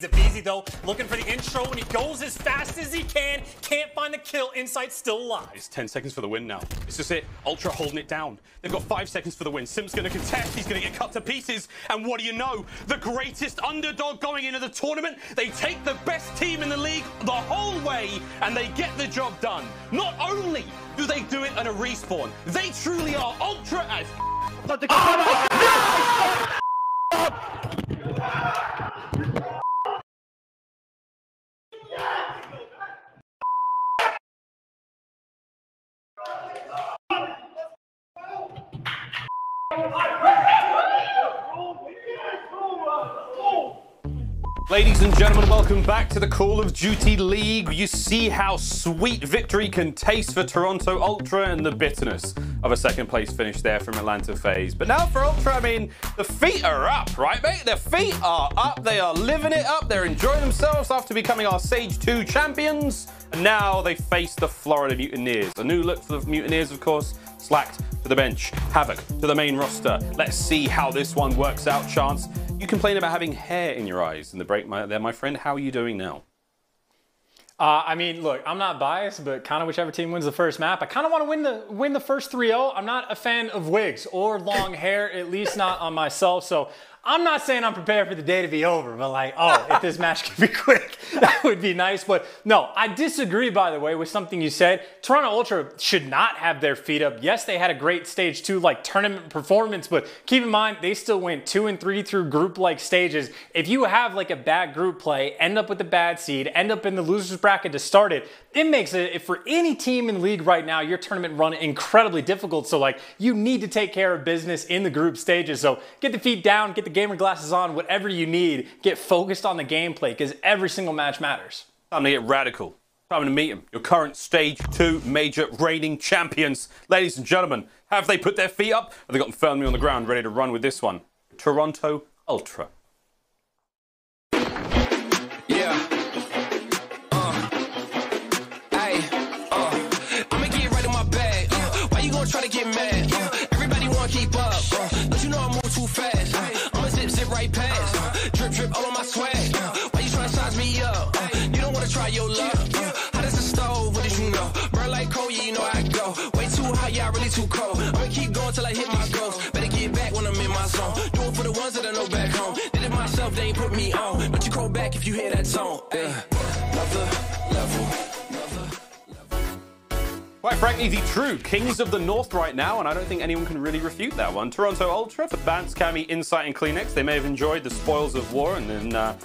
aBeZy though, looking for the intro when he goes as fast as he can. Can't find the kill. Insight still alive. It's 10 seconds for the win now. It's just it. Ultra holding it down. They've got 5 seconds for the win. Simp's going to contest. He's going to get cut to pieces. And what do you know? The greatest underdog going into the tournament. They take the best team in the league the whole way, and they get the job done. Not only do they do it on a respawn, they truly are ultra as Ladies and gentlemen, welcome back to the Call of Duty League. You see how sweet victory can taste for Toronto Ultra and the bitterness of a second place finish there from Atlanta FaZe. But now for Ultra, I mean, the feet are up, right, mate? Their feet are up. They are living it up. They're enjoying themselves after becoming our Stage 2 champions. And now they face the Florida Mutineers. A new look for the Mutineers, of course. Slacked to the bench. Havoc to the main roster. Let's see how this one works out, Chance. You complain about having hair in your eyes in the break there, my friend. How are you doing now? I mean, look, I'm not biased, but kind of whichever team wins the first map, I kind of want to win the first 3-0. I'm not a fan of wigs or long hair, at least not on myself. So I'm not saying I'm prepared for the day to be over, but like, oh, if this match could be quick, that would be nice. But no, I disagree, by the way, with something you said. Toronto Ultra should not have their feet up. Yes, they had a great Stage 2 like tournament performance, but keep in mind, they still went 2 and 3 through group-like stages. If you have like a bad group play, end up with a bad seed, end up in the losers bracket to start it, it makes it, for any team in the league right now, your tournament run incredibly difficult. So like, you need to take care of business in the group stages. So get the feet down, get the gamer glasses on, whatever you need, get focused on the gameplay because every single match matters. Time to get radical. Time to meet them. Your current Stage 2 major reigning champions. Ladies and gentlemen, have they put their feet up? Have they got them firmly on the ground, ready to run with this one? Toronto Ultra. Try to get mad, everybody wanna keep up, don't you know I move too fast, I'ma zip right past, drip all on my swag, why you trying to size me up, you don't wanna try your luck, how does the stove, what did you know, burn like coal, yeah you know I go, way too hot, yeah I really too cold, I'ma keep going till I hit my goals, better get back when I'm in my zone, do it for the ones that I know back home, did it myself, they ain't put me on, don't you call back if you hear that zone, another level. Quite frankly, the true kings of the North right now, and I don't think anyone can really refute that one. Toronto Ultra for Bance, Cammy, Insight, and Kleenex. They may have enjoyed the spoils of war and then a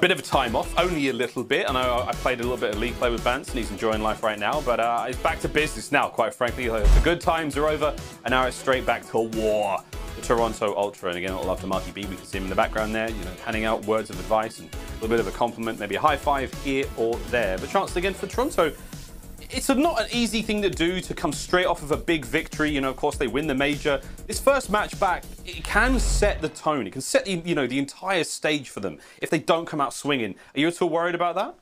bit of a time off, only a little bit. I know I played a little bit of league play with Bance, and he's enjoying life right now, but it's back to business now, quite frankly. The good times are over, and now it's straight back to war. The Toronto Ultra, and again, I'll love to Marky B. We can see him in the background there, you know, handing out words of advice and a little bit of a compliment, maybe a high five here or there. But chance again for Toronto. It's not an easy thing to do to come straight off of a big victory. You know, of course, they win the major. This first match back, it can set the tone. It can set the, you know, the entire stage for them if they don't come out swinging. Are you at all worried about that?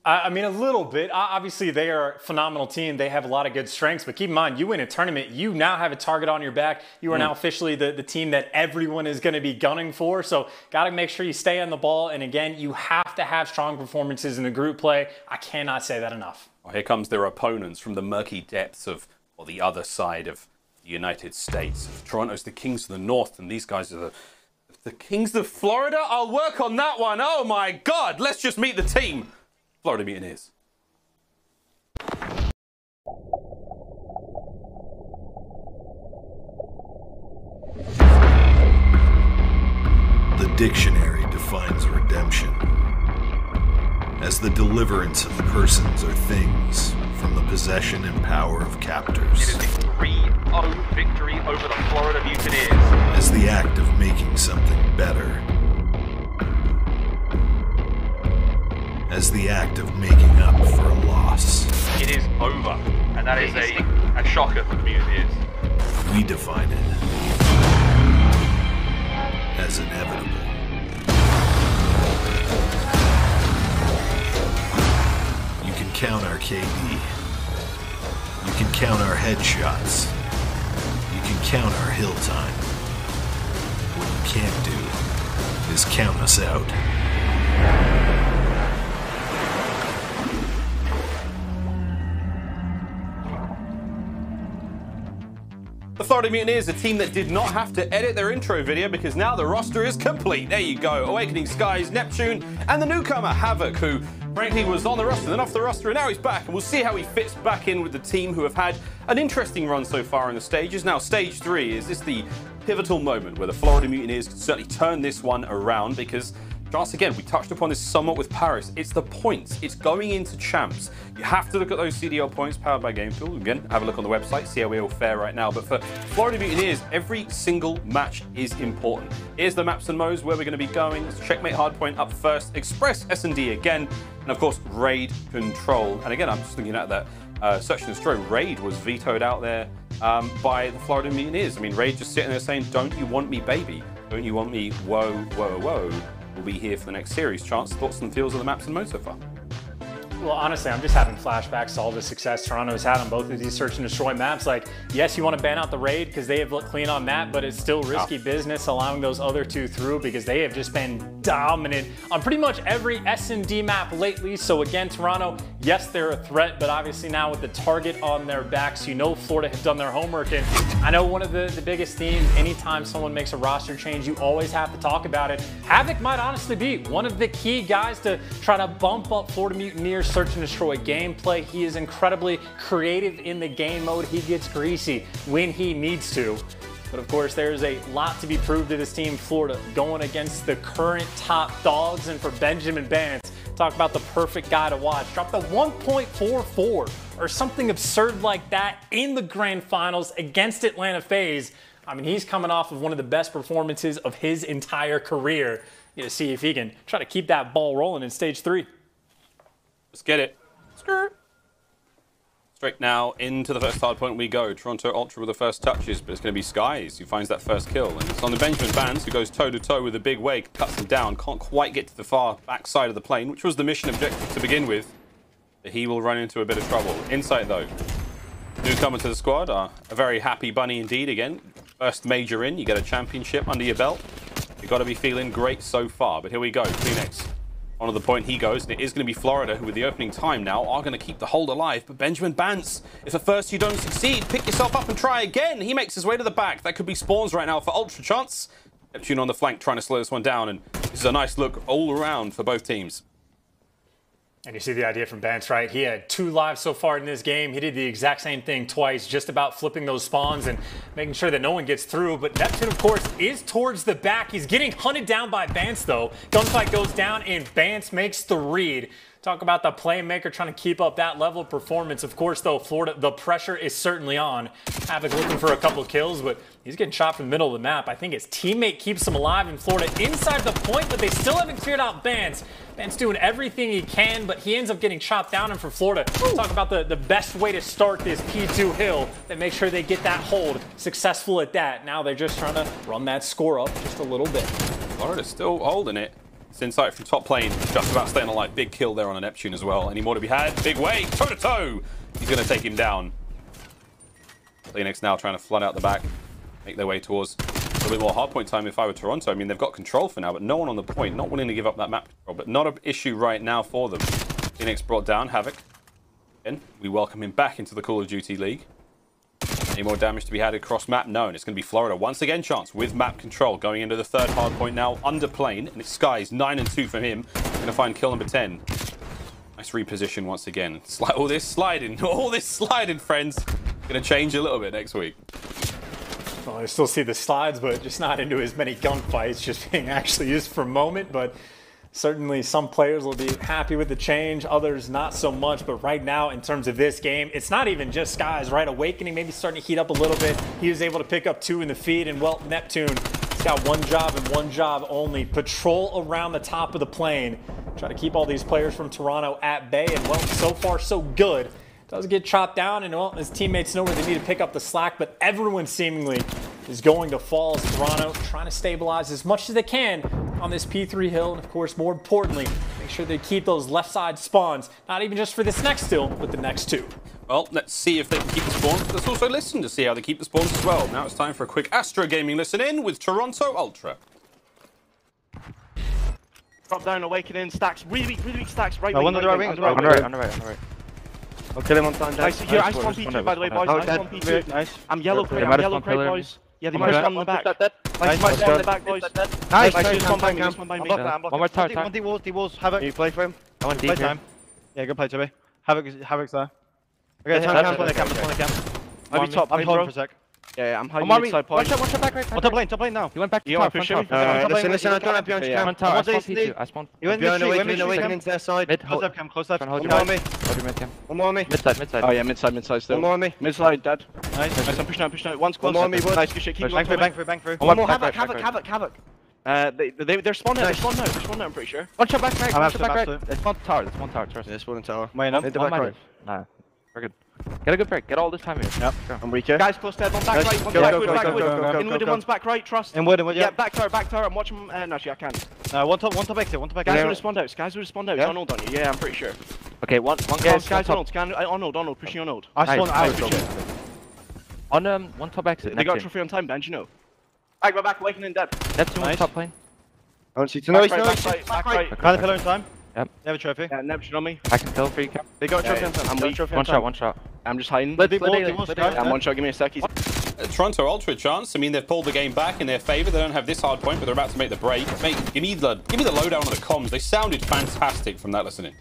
I mean, a little bit. Obviously, they are a phenomenal team. They have a lot of good strengths. But keep in mind, you win a tournament, you now have a target on your back. You are now officially the team that everyone is going to be gunning for. So got to make sure you stay on the ball. And again, you have to have strong performances in the group play. I cannot say that enough. Well, here comes their opponents from the murky depths of, or the other side of the United States. Toronto's the kings of the North, and these guys are the kings of Florida. I'll work on that one. Oh, my God. Let's just meet the team. Florida Mutineers. The dictionary defines redemption as the deliverance of persons or things from the possession and power of captors. It is a 3-0 victory over the Florida Mutineers. As the act of making something better. As the act of making up for a loss. It is over, and that is a shocker for the Mutineers. We define it as inevitable. You can count our KD. You can count our headshots. You can count our hill time. What you can't do is count us out. The Florida Mutineers, a team that did not have to edit their intro video because now the roster is complete. There you go. Awakening Skies, Neptune, and the newcomer Havok, who frankly was on the roster, then off the roster, and now he's back. And we'll see how he fits back in with the team, who have had an interesting run so far in the stages. Now, stage 3, is this the pivotal moment where the Florida Mutineers can certainly turn this one around? Because once again, we touched upon this somewhat with Paris. It's the points. It's going into champs. You have to look at those CDL points powered by GameFuel. Again, have a look on the website, see how we all fare right now. But for Florida Mutineers, every single match is important. Here's the maps and modes where we're going to be going. It's Checkmate Hardpoint up first, Express S&D again, and of course, Raid Control. And again, I'm just looking at that Search and Destroy. Raid was vetoed out there by the Florida Mutineers. I mean, Raid just sitting there saying, "Don't you want me, baby? Don't you want me? Whoa, whoa, whoa." Will be here for the next series. Chance, thoughts and feels of the maps and modes so far? Well, honestly, I'm just having flashbacks to all the success Toronto has had on both of these search and destroy maps. Like, yes, you want to ban out the raid because they have looked clean on that, but it's still risky business allowing those other two through because they have just been dominant on pretty much every S&D map lately. So again, Toronto, yes, they're a threat, but obviously now with the target on their backs, you know Florida have done their homework. And I know one of the biggest themes, anytime someone makes a roster change, you always have to talk about it. Havok might honestly be one of the key guys to try to bump up Florida Mutineers search and destroy gameplay. He is incredibly creative in the game mode. He gets greasy when he needs to. But of course, there's a lot to be proved to this team, Florida, going against the current top dogs. And for Benjamin Bance, talk about the perfect guy to watch. Drop the 1.44 or something absurd like that in the grand finals against Atlanta FaZe. I mean, he's coming off of one of the best performances of his entire career. You know, see if he can try to keep that ball rolling in stage 3. Let's get it. Skirt. Straight now into the first hard point we go. Toronto Ultra with the first touches, but it's going to be Skies who finds that first kill. And it's on the Benjamin Bance who goes toe-to-toe with a big wake, cuts him down, can't quite get to the far back side of the plane, which was the mission objective to begin with. But he will run into a bit of trouble. Insight though. Newcomer to the squad, a very happy bunny indeed again. First major in, you get a championship under your belt. You've got to be feeling great so far, but here we go. Kleenex. On the point he goes, and it is going to be Florida who, with the opening time now, are going to keep the hold alive. But Benjamin Bance, if at first you don't succeed, pick yourself up and try again. He makes his way to the back. That could be spawns right now for Ultra Chance. Neptune on the flank trying to slow this one down, and this is a nice look all around for both teams. And you see the idea from Bance, right? He had 2 lives so far in this game. He did the exact same thing twice, just about flipping those spawns and making sure that no one gets through. But Neptune, of course, is towards the back. He's getting hunted down by Bance, though. Gunfight goes down, and Bance makes the read. Talk about the playmaker trying to keep up that level of performance. Of course, though, Florida, the pressure is certainly on. Havok looking for a couple of kills, but he's getting shot from the middle of the map. I think his teammate keeps him alive in Florida inside the point, but they still haven't cleared out Bance. Bance doing everything he can, but he ends up getting chopped down. And for Florida, talk about the best way to start this P2 hill and make sure they get that hold. Successful at that. Now they're just trying to run that score up just a little bit. Florida still holding it. It's insight from top lane, just about staying alive. Big kill there on a Neptune as well. Any more to be had? Big wave, toe-to-toe. He's going to take him down. Kleenex now trying to flood out the back, make their way towards a little bit more hardpoint time if I were Toronto. I mean, they've got control for now, but no one on the point. Not willing to give up that map control, but not an issue right now for them. Kleenex brought down Havok. Again, we welcome him back into the Call of Duty League. Any more damage to be had across map? No, and it's going to be Florida once again. Chance with map control going into the third hard point now under plane, and it's Skies 9 and 2 from him. Going to find kill number 10. Nice reposition once again. All this sliding, friends. Going to change a little bit next week. Well, I still see the slides, but just not into as many gunfights, just being actually used for a moment. But certainly some players will be happy with the change, others not so much. But right now, in terms of this game, it's not even just Skies, right? Awakening maybe starting to heat up a little bit. He was able to pick up 2 in the feed, and well, Neptune, he's got one job and one job only. Patrol around the top of the plane. Try to keep all these players from Toronto at bay, and well, so far so good. Does get chopped down, and well, his teammates know where they need to pick up the slack, but everyone seemingly is going to fall as Toronto trying to stabilize as much as they can on this P3 hill, and of course, more importantly, make sure they keep those left side spawns, not even just for this next hill, but the next 2. Well, let's see if they can keep the spawns, but let's also listen to see how they keep the spawns as well. Now it's time for a quick Astro Gaming listen in with Toronto Ultra. Drop down, awakening, stacks, really weak stacks, right No, wing, one on the right wing, on the on right. the right. I'll kill him on time. Nice, here, I spawn P2 by the way, boys, I spawn P2. Nice. I'm yellow crate, boys. Yeah, they might spawn in the back. Nice, might spawn in the back, boys. Nice, Nice, spawn by me, spawn by me. One more tower. One D-walls, Havoc. You play for him? I want Play deep time. Yeah, good play, Toby. Havoc's there. Okay, time camp, play camp. I'll be top, I'm holding for a sec. Yeah, I'm hiding inside point. Watch out back right. Oh, top lane now. You went back to You top, want to front push top. him? Listen, I don't have behind Front camp. tower, I What spawned is P2. I spawned You went awakening to their side. mid. Close left camp, close left. Hold One more on me. Hold your mid cam. One more on me. Mid side. Oh yeah, mid side still. One more on me. Mid side, dead. Nice. Nice, I'm pushing out. One's close. One more on me, bud. Nice, good shit, keep Bang going. through. One more, Back Havoc. They're spawning out, I'm pretty sure. One shot back right. I'm One shot back right. absolute. It's one tower. It's one tower. Trust me. This one tower. Main up. Mid The one back right. minus. Nah, we're good. Get a good break. Get all this time here. Yep. Go. I'm weak here. Guys, close dead, one back right, one Go, back go, wood, go, back go, wood. go, go, Inwood go, and go. one's back right, trust. Inwood, Yeah, yeah. back tower, I'm watching, no, actually I can. One top exit. Guys would have spawned out, Yeah. Donald on you, yeah, I'm pretty sure. Okay, one Yeah, close. guys, One top. Arnold, pushing Arnold. I spawned out. One top exit. They got a Next trophy on time, Ben, do you know? Back, we're back, awakening dead. That's two on Nice. top lane. I don't see two. Back right. Kind of pillar in time. Yep. They have a trophy. Yeah, Neb's on me. I can kill for you, Cap. They got a trophy on time, I'm weak. One shot. I'm just hiding. D-walls, I'm one shot, give me a sec. Toronto Ultra chance. I mean, they've pulled the game back in their favor. They don't have this hard point, but they're about to make the break. Mate, give me the lowdown on the comms. They sounded fantastic from that listening.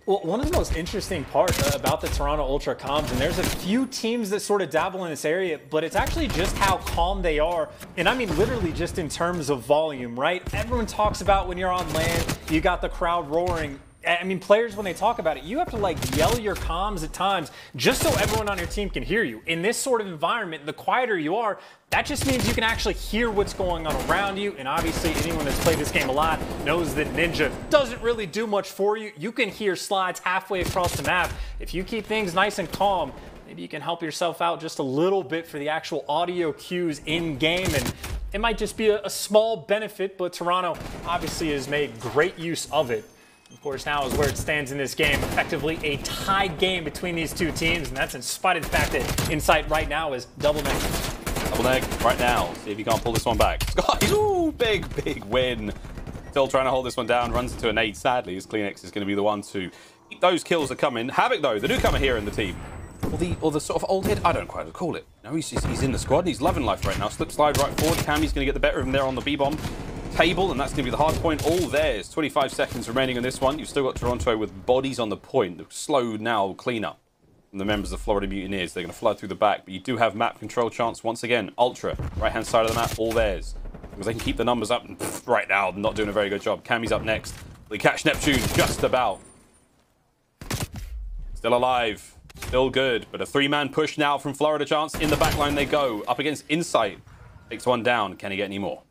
Well, one of the most interesting parts about the Toronto Ultra comms, and there's a few teams that sort of dabble in this area, but it's actually just how calm they are. And I mean, literally just in terms of volume, right? Everyone talks about when you're on land, you got the crowd roaring. I mean, players, when they talk about it, you have to like yell your comms at times just so everyone on your team can hear you. In this sort of environment, the quieter you are, that just means you can actually hear what's going on around you. And obviously, anyone that's played this game a lot knows that Ninja doesn't really do much for you. You can hear slides halfway across the map. If you keep things nice and calm, maybe you can help yourself out just a little bit for the actual audio cues in game. And it might just be a small benefit, but Toronto obviously has made great use of it. Of course, now is where it stands in this game. Effectively a tied game between these two teams, and that's in spite of the fact that Insight right now is double neg. Double neg right now. See if you can't pull this one back. Ooh, big win. Still trying to hold this one down. Runs into a nade, sadly, as Cleanix is going to be the one to keep those kills are coming. Havoc, though, the newcomer here in the team. Or the sort of old head, I don't quite call it. No, he's in the squad, and he's loving life right now. Slip slide right forward. Cammy's going to get the better of him there on the B-bomb table, and that's going to be the hard point. All theirs. 25 seconds remaining on this one. You've still got Toronto with bodies on the point. The slow now cleanup from the members of Florida Mutineers. They're going to flood through the back, but you do have map control chance once again. Ultra, right-hand side of the map, all theirs. Because they can keep the numbers up, and right now, not doing a very good job. Cammy's up next. They catch Neptune just about. Still alive. Still good, but a three-man push now from Florida chance. In the back line they go. Up against Insight. Takes one down. Can he get any more?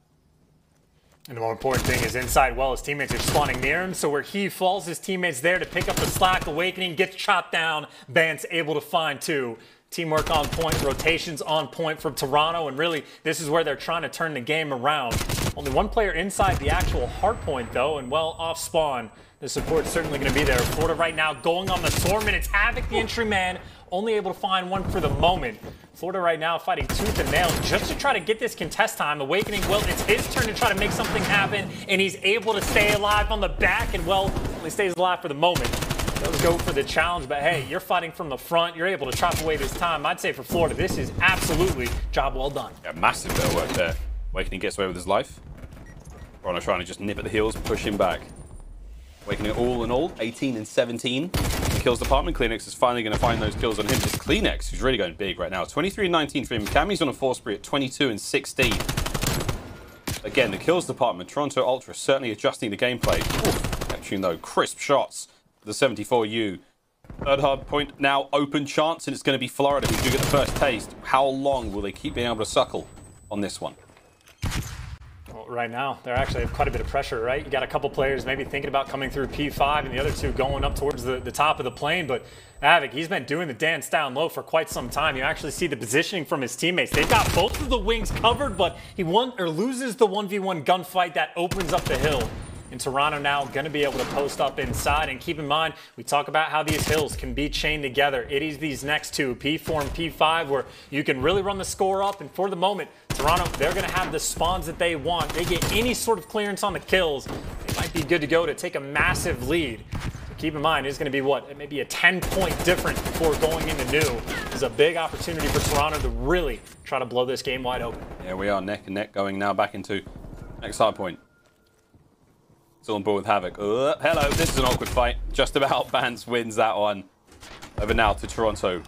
And the more important thing is Inside, well, his teammates are spawning near him, so where he falls, his teammates there to pick up the slack. Awakening gets chopped down. Bant's able to find two. Teamwork on point, rotations on point from Toronto, and really, this is where they're trying to turn the game around. Only one player inside the actual hard point, though, and well, off spawn. The support's certainly going to be there. Florida right now going on the Storm, it's Havoc, the entry man, only able to find one for the moment. Florida right now fighting tooth and nail just to try to get this contest time. Awakening, well, it's his turn to try to make something happen, and he's able to stay alive on the back, and well, only stays alive for the moment. Does go for the challenge, but hey, you're fighting from the front. You're able to chop away this time. I'd say for Florida, this is absolutely job well done. Yeah, massive bit of work there. Awakening gets away with his life. Toronto trying to just nip at the heels, push him back. Awakening all in all, 18 and 17. The kills department. Cleanix is finally going to find those kills on him. Just Cleanix, who's really going big right now. 23 and 19 for him. Cammy's on a 4 spree at 22 and 16. Again, the kills department. Toronto Ultra certainly adjusting the gameplay. Oof, Neptune though, crisp shots. The 74U. Third hard point now open chance, and it's going to be Florida who do get the first taste. How long will they keep being able to suckle on this one? Well, right now, they actually have quite a bit of pressure, right? You got a couple players maybe thinking about coming through P5 and the other two going up towards the top of the plane, but Havoc, he's been doing the dance down low for quite some time. You actually see the positioning from his teammates. They've got both of the wings covered, but he loses the 1v1 gunfight that opens up the hill. And Toronto now going to be able to post up inside. And keep in mind, we talk about how these hills can be chained together. It is these next two, P4 and P5, where you can really run the score up. And for the moment, Toronto, they're going to have the spawns that they want. They get any sort of clearance on the kills. They might be good to go to take a massive lead. Keep in mind, it's going to be what? It may be a 10-point difference before going into new. This is a big opportunity for Toronto to really try to blow this game wide open. Yeah, we are neck and neck going now back into next hard point. Still on board with Havoc. Hello, this is an awkward fight. Just about Bance wins that one. Over now to Toronto.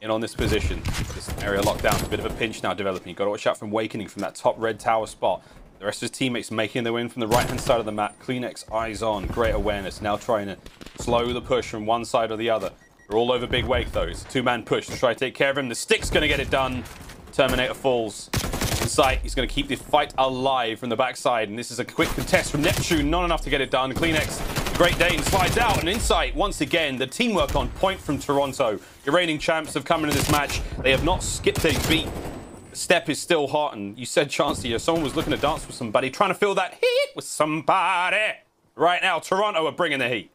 In on this position. This area locked down. A bit of a pinch now developing. You've got to watch out from Awakening from that top red tower spot. The rest of his teammates making their way in from the right-hand side of the map. Cleanex, eyes on, great awareness. Now trying to slow the push from one side or the other. They're all over Big Wake, though. It's a two-man push to try to take care of him. The stick's going to get it done. Terminator falls. In sight, he's going to keep the fight alive from the backside. And this is a quick contest from Neptune. Not enough to get it done. Cleanex, great day, and slides out. And Insight, once again, the teamwork on point from Toronto. Your reigning champs have come into this match. They have not skipped a beat. Step is still hot, and you said, Chancellor, someone was looking to dance with somebody, trying to feel that heat with somebody. Right now, Toronto are bringing the heat.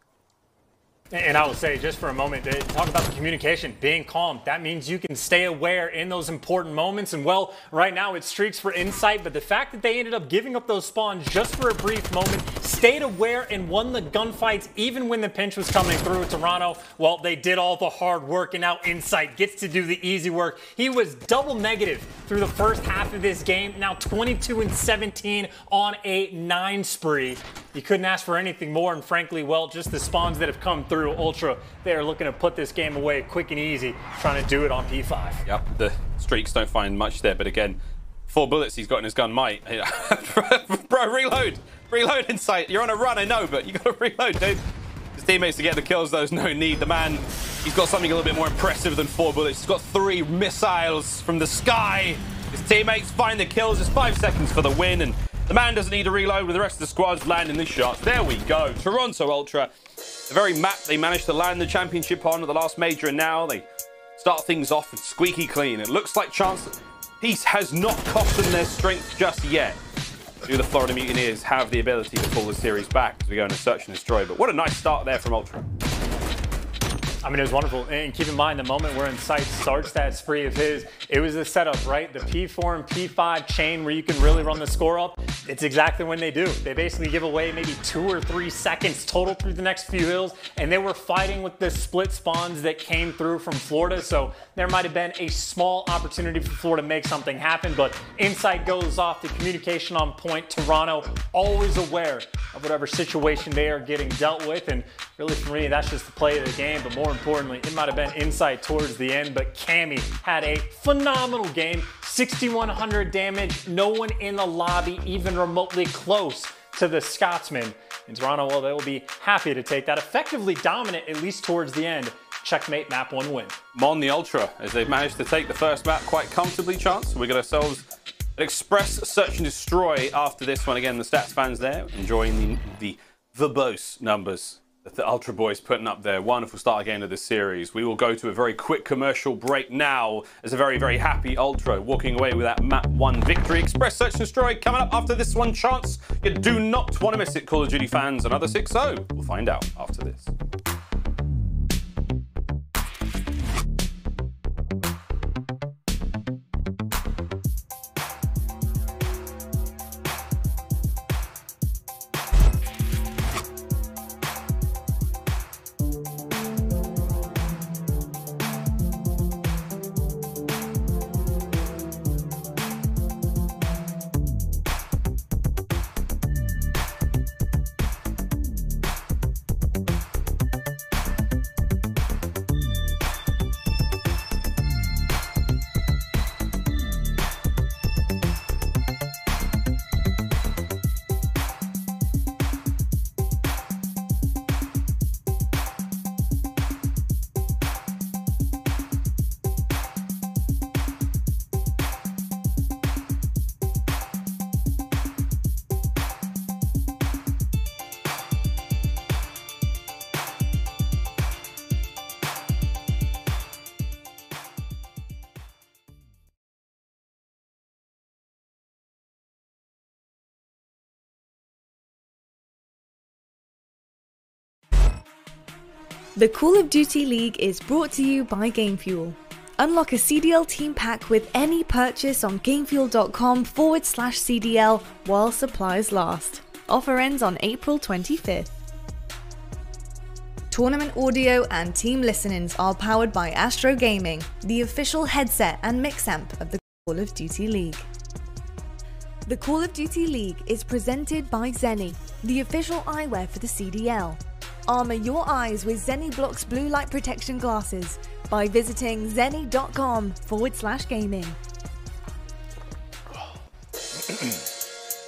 And I will say, just for a moment, talk about the communication, being calm. That means you can stay aware in those important moments. And, well, right now it's streaks for Insight, but the fact that they ended up giving up those spawns just for a brief moment, stayed aware and won the gunfights even when the pinch was coming through. Toronto, well, they did all the hard work, and now Insight gets to do the easy work. He was double negative through the first half of this game, now 22 and 17 on a 9 spree. You couldn't ask for anything more, and frankly, well, just the spawns that have come through Ultra, they are looking to put this game away quick and easy, trying to do it on P5. Yep, the streaks don't find much there, but again, 4 bullets he's got in his gun might. Bro, reload! Reload, Insight. You're on a run, I know, but you got to reload, dude. His teammates to get the kills, there's no need. The man, he's got something a little bit more impressive than 4 bullets. He's got 3 missiles from the sky. His teammates find the kills. It's 5 seconds for the win, and the man doesn't need to reload with the rest of the squad's landing the shots. There we go. Toronto Ultra. The very map they managed to land the championship on at the last major, and now they start things off with squeaky clean. It looks like chance peace has not cost them their strength just yet. Do the Florida Mutineers have the ability to pull the series back as we go into search and destroy? But what a nice start there from Ultra. I mean, it was wonderful. And keep in mind, the moment where Insight starts that spree of his, it was the setup, right? The P4 and P5 chain where you can really run the score up. It's exactly when they do. They basically give away maybe 2 or 3 seconds total through the next few hills, and they were fighting with the split spawns that came through from Florida, so there might have been a small opportunity for Florida to make something happen, but Insight goes off, the communication on point. Toronto always aware of whatever situation they are getting dealt with, and really for me, that's just the play of the game, but more importantly, it might have been Insight towards the end, but Cammy had a phenomenal game, 6,100 damage, no one in the lobby even remotely close to the Scotsman. In Toronto, well, they will be happy to take that, effectively dominant, at least towards the end. Checkmate, map 1 win. Mon the Ultra, as they've managed to take the first map quite comfortably, Chance. We got ourselves an express search and destroy after this one. Again, the stats fans there enjoying the verbose numbers that the Ultra boys putting up there. Wonderful start again of this series. We will go to a very quick commercial break now as a very, very happy Ultra walking away with that map 1 victory. Express search and destroy coming up after this one, Chance. You do not want to miss it, Call of Duty fans. Another 6-0. We'll find out after this. The Call of Duty League is brought to you by GameFuel. Unlock a CDL team pack with any purchase on gamefuel.com/CDL while supplies last. Offer ends on April 25th. Tournament audio and team listenings are powered by Astro Gaming, the official headset and mix amp of the Call of Duty League. The Call of Duty League is presented by Zenny, the official eyewear for the CDL. Armour your eyes with Zenny Blocks blue light protection glasses by visiting zenny.com/gaming.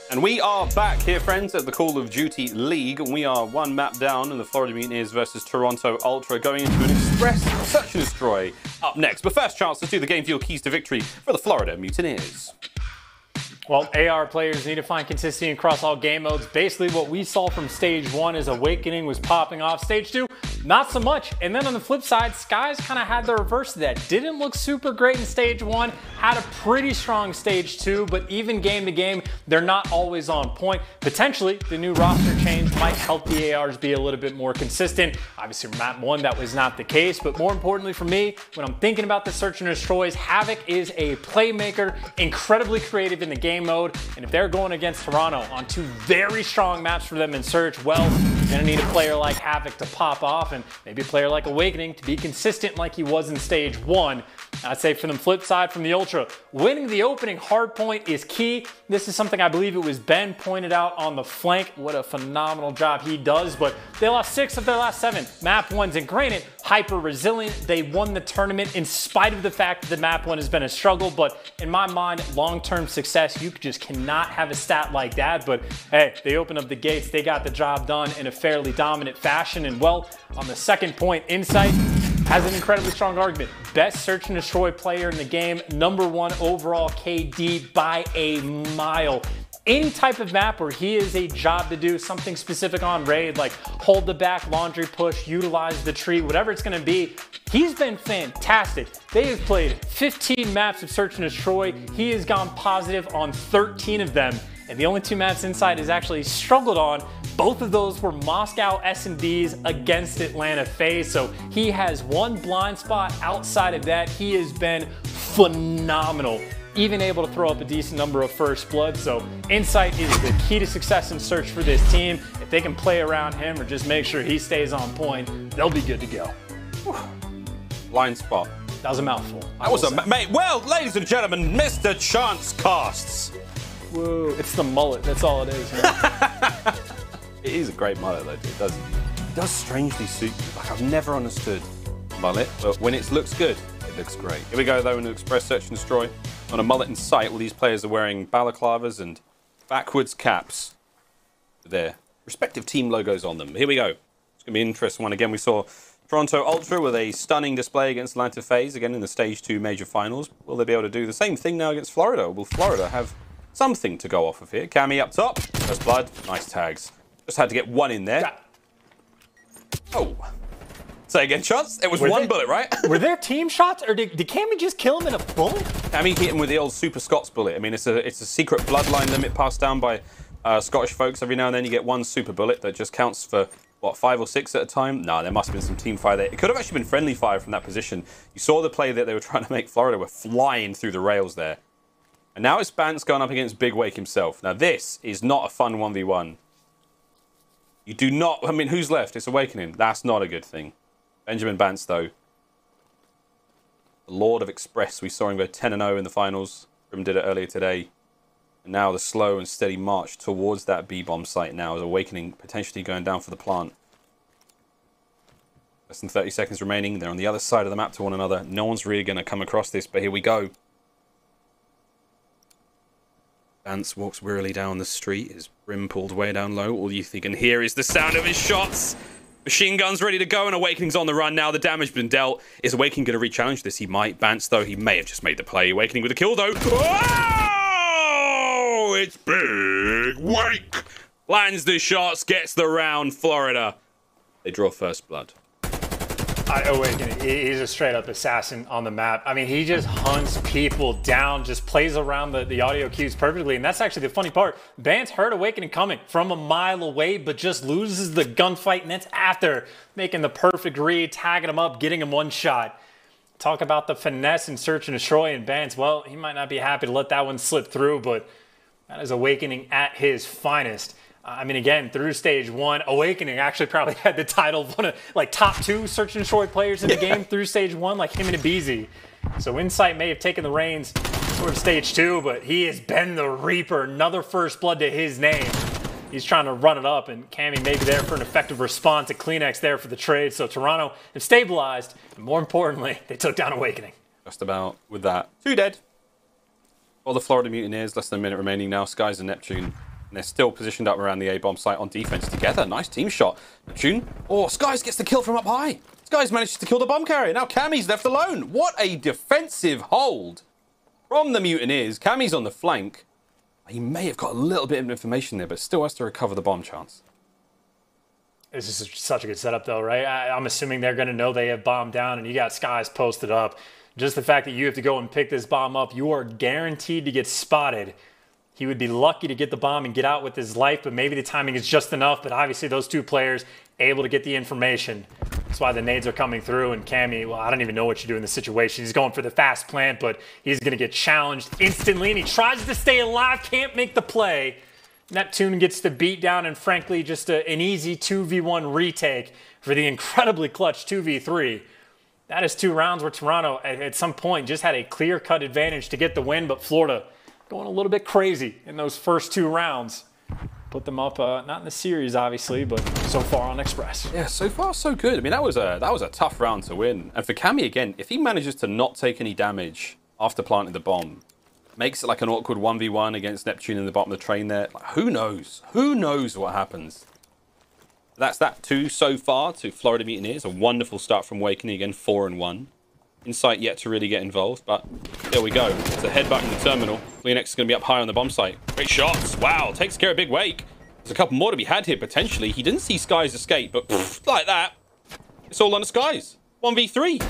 And we are back here, friends, at the Call of Duty League. We are one map down in the Florida Mutineers versus Toronto Ultra, going into an express search and destroy up next. But first, chance to do the game fuel keys to victory for the Florida Mutineers. Well, AR players need to find consistency across all game modes. Basically, what we saw from Stage 1 is Awakening was popping off. Stage 2, not so much. And then on the flip side, Skies kind of had the reverse of that. Didn't look super great in Stage 1, had a pretty strong Stage 2, but even game to game, they're not always on point. Potentially, the new roster change might help the ARs be a little bit more consistent. Obviously, for map 1, that was not the case. But more importantly for me, when I'm thinking about the search and destroys, Havoc is a playmaker, incredibly creative in the game mode, and if they're going against Toronto on two very strong maps for them in search, well, you're gonna need a player like Havoc to pop off and maybe a player like Awakening to be consistent like he was in Stage 1. I'd say for the flip side from the Ultra, winning the opening hard point is key. This is something I believe it was Ben pointed out on the flank. What a phenomenal job he does, but they lost 6 of their last 7 map 1s, and granted, hyper resilient. They won the tournament in spite of the fact that the map 1 has been a struggle, but in my mind, long-term success, you just cannot have a stat like that. But hey, they opened up the gates, they got the job done in a fairly dominant fashion. And well, on the second point, Insight has an incredibly strong argument. Best search and destroy player in the game, #1 overall KD by a mile. Any type of map where he is a job to do, something specific on raid, like hold the back, laundry push, utilize the tree, whatever it's gonna be, he's been fantastic. They have played 15 maps of search and destroy. He has gone positive on 13 of them. And the only 2 maps Insight has actually struggled on, both of those were Moscow S&Ds against Atlanta FaZe. So he has 1 blind spot. Outside of that, he has been phenomenal. Even able to throw up a decent number of first blood. So Insight is the key to success in search for this team. If they can play around him or just make sure he stays on point, they'll be good to go. Whew. Blind spot. That was a mouthful. That was a mate. Well, ladies and gentlemen, Mr. Chance casts. Whoa, it's the mullet. That's all it is. It is a great mullet, though. It does strangely suit you. Like, I've never understood mullet, but when it looks good, it looks great. Here we go, though, in an express search and destroy. On a mullet in sight, all these players are wearing balaclavas and backwards caps with their respective team logos on them. Here we go. It's going to be an interesting one. Again, we saw Toronto Ultra with a stunning display against Atlanta FaZe, again in the Stage 2 major finals. Will they be able to do the same thing now against Florida? Will Florida have something to go off of here? Cammy up top. First blood. Nice tags. Just had to get 1 in there. Oh. Say again, shots? It was 1 bullet, right? Were there team shots, or did Cammy just kill him in a bullet? Cammy hit him with the old Super Scots bullet. I mean, it's a secret bloodline limit passed down by Scottish folks. Every now and then you get 1 super bullet that just counts for, what, 5 or 6 at a time? Nah, there must have been some team fire there. It could have actually been friendly fire from that position. You saw the play that they were trying to make Florida were flying through the rails there. And now it's Bance going up against Big Wake himself. Now this is not a fun 1v1. You do not, I mean, who's left? It's Awakening. That's not a good thing. Benjamin Bance, though. The Lord of Express. We saw him go 10-0 in the finals. Grim did it earlier today. And now the slow and steady march towards that B-bomb site now as Awakening potentially going down for the plant. Less than 30 seconds remaining. They're on the other side of the map to one another. No one's really going to come across this, but here we go. Bance walks wearily down the street, his brim pulled way down low. All you can hear is the sound of his shots. Machine guns ready to go, and Awakening's on the run now. The damage been dealt. Is Awakening going to re-challenge this? He might. Bance, though, he may have just made the play. Awakening with a kill, though. Oh! It's Big Wake. Lands the shots, gets the round. Florida. They draw first blood. Awakening, he's a straight-up assassin on the map. I mean, he just hunts people down, just plays around the audio cues perfectly, and that's actually the funny part. Bance heard Awakening coming from a mile away, but just loses the gunfight, and that's after making the perfect read, tagging him up, getting him 1 shot. Talk about the finesse and search and destroy, and Bance, well, he might not be happy to let that one slip through, but that is Awakening at his finest. I mean, again, through stage 1, Awakening actually probably had the title of one of, like, top 2 search and destroy players in the game through stage 1, like him and aBeZy. So Insight may have taken the reins towards stage 2, but he has been the Reaper. Another first blood to his name. He's trying to run it up, and Cammy may be there for an effective response, and Cleanex there for the trade. So Toronto have stabilized, and more importantly, they took down Awakening. Just about with that. 2 dead. All the Florida Mutineers, less than a minute remaining now. Skies and Neptune, and they're still positioned up around the A-bomb site on defense together. Nice team shot. Neptune, oh, Skies gets the kill from up high. Skies manages to kill the bomb carrier. Now Cammy's left alone. What a defensive hold from the Mutineers. Cammy's on the flank. He may have got a little bit of information there, but still has to recover the bomb chance. This is such a good setup, though, right? I'm assuming they're going to know they have bomb down, and you got Skies posted up. Just the fact that you have to go and pick this bomb up, you are guaranteed to get spotted. He would be lucky to get the bomb and get out with his life, but maybe the timing is just enough. But obviously those 2 players able to get the information. That's why the nades are coming through, and Cammy, well, I don't even know what you do in this situation. He's going for the fast plant, but he's going to get challenged instantly, and he tries to stay alive, can't make the play. Neptune gets the beat down, and frankly, just an easy 2v1 retake for the incredibly clutch 2v3. That is 2 rounds where Toronto, at some point, just had a clear-cut advantage to get the win, but Florida going a little bit crazy in those first 2 rounds. Put them up, not in the series, obviously, but so far on Express. Yeah, so far so good. I mean, that was a tough round to win. And for Cammy, again, if he manages to not take any damage after planting the bomb, makes it like an awkward 1v1 against Neptune in the bottom of the train there, like, who knows? Who knows what happens? That's that 2 so far to Florida Mutineers. A wonderful start from Awakening, again, 4-1. Insight yet to really get involved, but there we go. It's a headbutt in the terminal. Cleanex is going to be up high on the bomb site. Great shots. Wow, takes care of Big Wake. There's a couple more to be had here, potentially. He didn't see Skies escape, but pff, like that, it's all on the Skies. 1v3.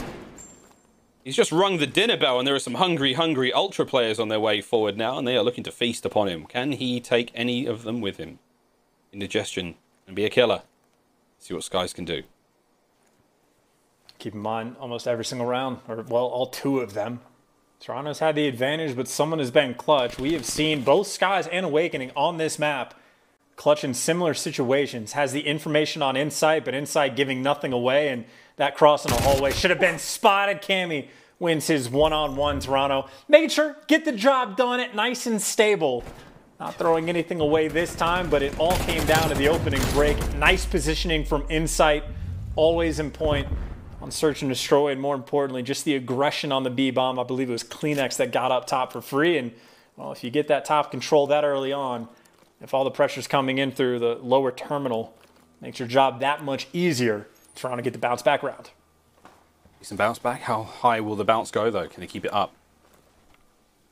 He's just rung the dinner bell, and there are some hungry Ultra players on their way forward now, and they are looking to feast upon him. Can he take any of them with him? Indigestion and be a killer. See what Skies can do. Keep in mind, almost every single round, or well, all 2 of them, Toronto's had the advantage, but someone has been clutch. We have seen both Skies and Awakening on this map clutch in similar situations. Has the information on Insight, but Insight giving nothing away, and that cross in the hallway should have been spotted. Cammy wins his 1-on-1 Toronto. Making sure, get the job done, it nice and stable. Not throwing anything away this time, but it all came down to the opening break. Nice positioning from Insight, always in point on search and destroy, and more importantly, just the aggression on the B-bomb. I believe it was Cleanex that got up top for free, and well, if you get that top control that early on, if all the pressure's coming in through the lower terminal, makes your job that much easier. Trying to get the bounce back round. Decent bounce back. How high will the bounce go, though? Can he keep it up?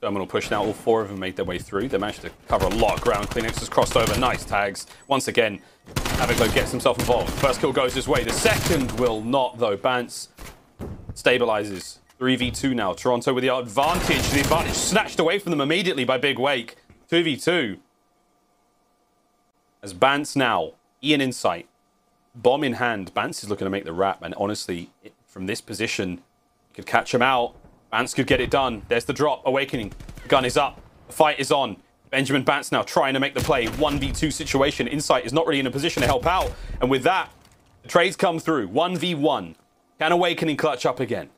Terminal push now. All 4 of them made their way through. They managed to cover a lot of ground. Cleanex has crossed over. Nice tags. Once again, aBeZy gets himself involved. First kill goes his way. The second will not, though. Bance stabilizes. 3v2 now. Toronto with the advantage. The advantage snatched away from them immediately by Big Wake. 2v2. As Bance now, Ian Insight, bomb in hand. Bance is looking to make the wrap, and honestly, from this position, he could catch him out. Bance could get it done. There's the drop. Awakening. Gun is up. The fight is on. Benjamin Bance now trying to make the play. 1v2 situation. Insight is not really in a position to help out. And with that, the trades come through. 1v1. Can Awakening clutch up again?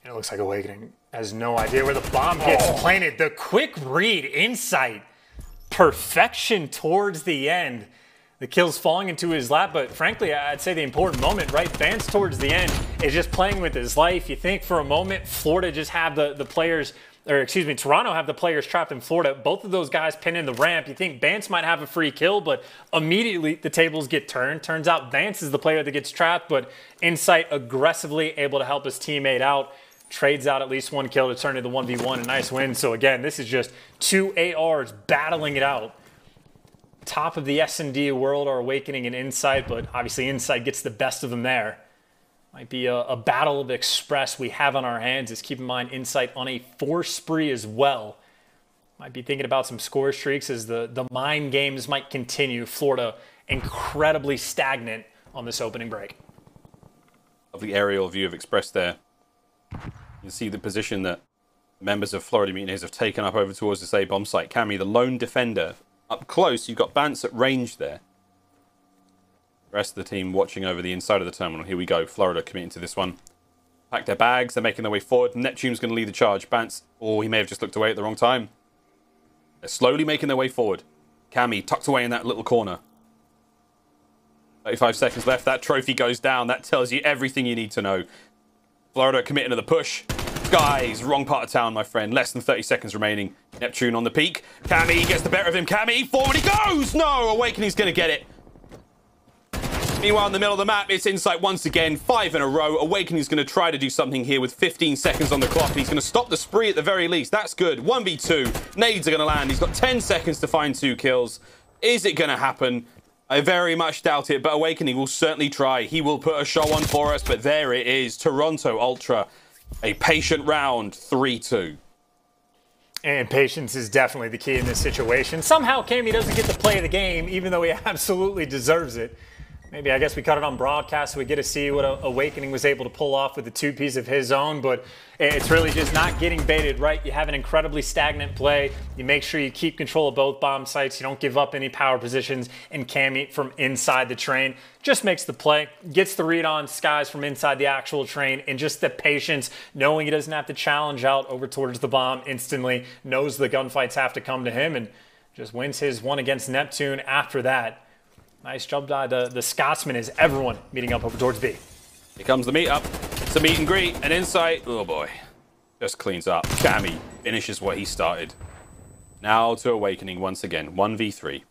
It looks like Awakening has no idea where the bomb gets planted. The quick read, Insight, perfection towards the end. The kill's falling into his lap, but frankly, I'd say the important moment, right? Bance towards the end is just playing with his life. You think for a moment Florida just have the players, or excuse me, Toronto have the players trapped in Florida. Both of those guys pin in the ramp. You think Bance might have a free kill, but immediately the tables get turned. Turns out Bance is the player that gets trapped, but Insight aggressively able to help his teammate out. Trades out at least 1 kill to turn into 1v1, a nice win. So again, this is just 2 ARs battling it out. Top of the S&D world are Awakening and Insight, but obviously Insight gets the best of them there. Might be a battle of Express we have on our hands. Just keep in mind Insight on a 4 spree as well. Might be thinking about some score streaks as the mind games might continue. Florida incredibly stagnant on this opening break. Of the aerial view of Express there. You can see the position that Members of Florida Mutineers have taken up over towards this A bomb site. caMi, the lone defender. Up close, you've got Bance at range there. The rest of the team watching over the inside of the terminal. Here we go. Florida committing to this one. Pack their bags. They're making their way forward. Neptune's going to lead the charge. Bance, oh, he may have just looked away at the wrong time. They're slowly making their way forward. caMi tucked away in that little corner. 35 seconds left. That trophy goes down. That tells you everything you need to know. Florida committing to the push. Guys, wrong part of town, my friend. Less than 30 seconds remaining. Neptune on the peak. caMi gets the better of him. caMi, forward he goes! No! Awakening's going to get it. Meanwhile, in the middle of the map, it's Insight once again. 5 in a row. Awakening's going to try to do something here with 15 seconds on the clock. And he's going to stop the spree at the very least. That's good. 1v2. Nades are going to land. He's got 10 seconds to find 2 kills. Is it going to happen? I very much doubt it, but Awakening will certainly try. He will put a show on for us, but there it is. Toronto Ultra. A patient round, 3-2. And patience is definitely the key in this situation. Somehow caMi doesn't get to play the game, even though he absolutely deserves it. Maybe, I guess we cut it on broadcast so we get to see what Awakening was able to pull off with the 2-piece of his own, but it's really just not getting baited, right? You have an incredibly stagnant play. You make sure you keep control of both bomb sites. You don't give up any power positions, and caMi from inside the train just makes the play, gets the read on skies from inside the actual train, and just the patience, knowing he doesn't have to challenge out over towards the bomb instantly, knows the gunfights have to come to him, and just wins his one against Neptune after that. Nice job by the Scotsman as everyone meeting up over towards B. Here comes the meet up. It's a meet and greet. And Insight, oh boy, just cleans up. caMi finishes what he started. Now to Awakening once again. 1v3.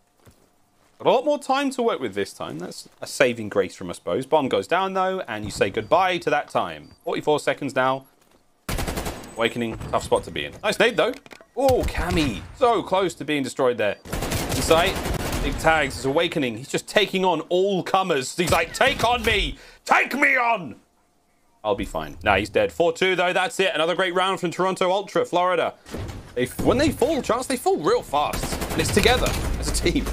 Got a lot more time to work with this time. That's a saving grace from, I suppose. Bomb goes down though, and you say goodbye to that time. 44 seconds now. Awakening, tough spot to be in. Nice nade though. Oh, caMi, so close to being destroyed there. Insight. Big tags is Awakening. He's just taking on all comers. He's like, take on me! Take me on! I'll be fine. Nah, he's dead. 4-2 though, that's it. Another great round from Toronto Ultra, Florida. When they fall, chance, they fall real fast. And it's together as a team.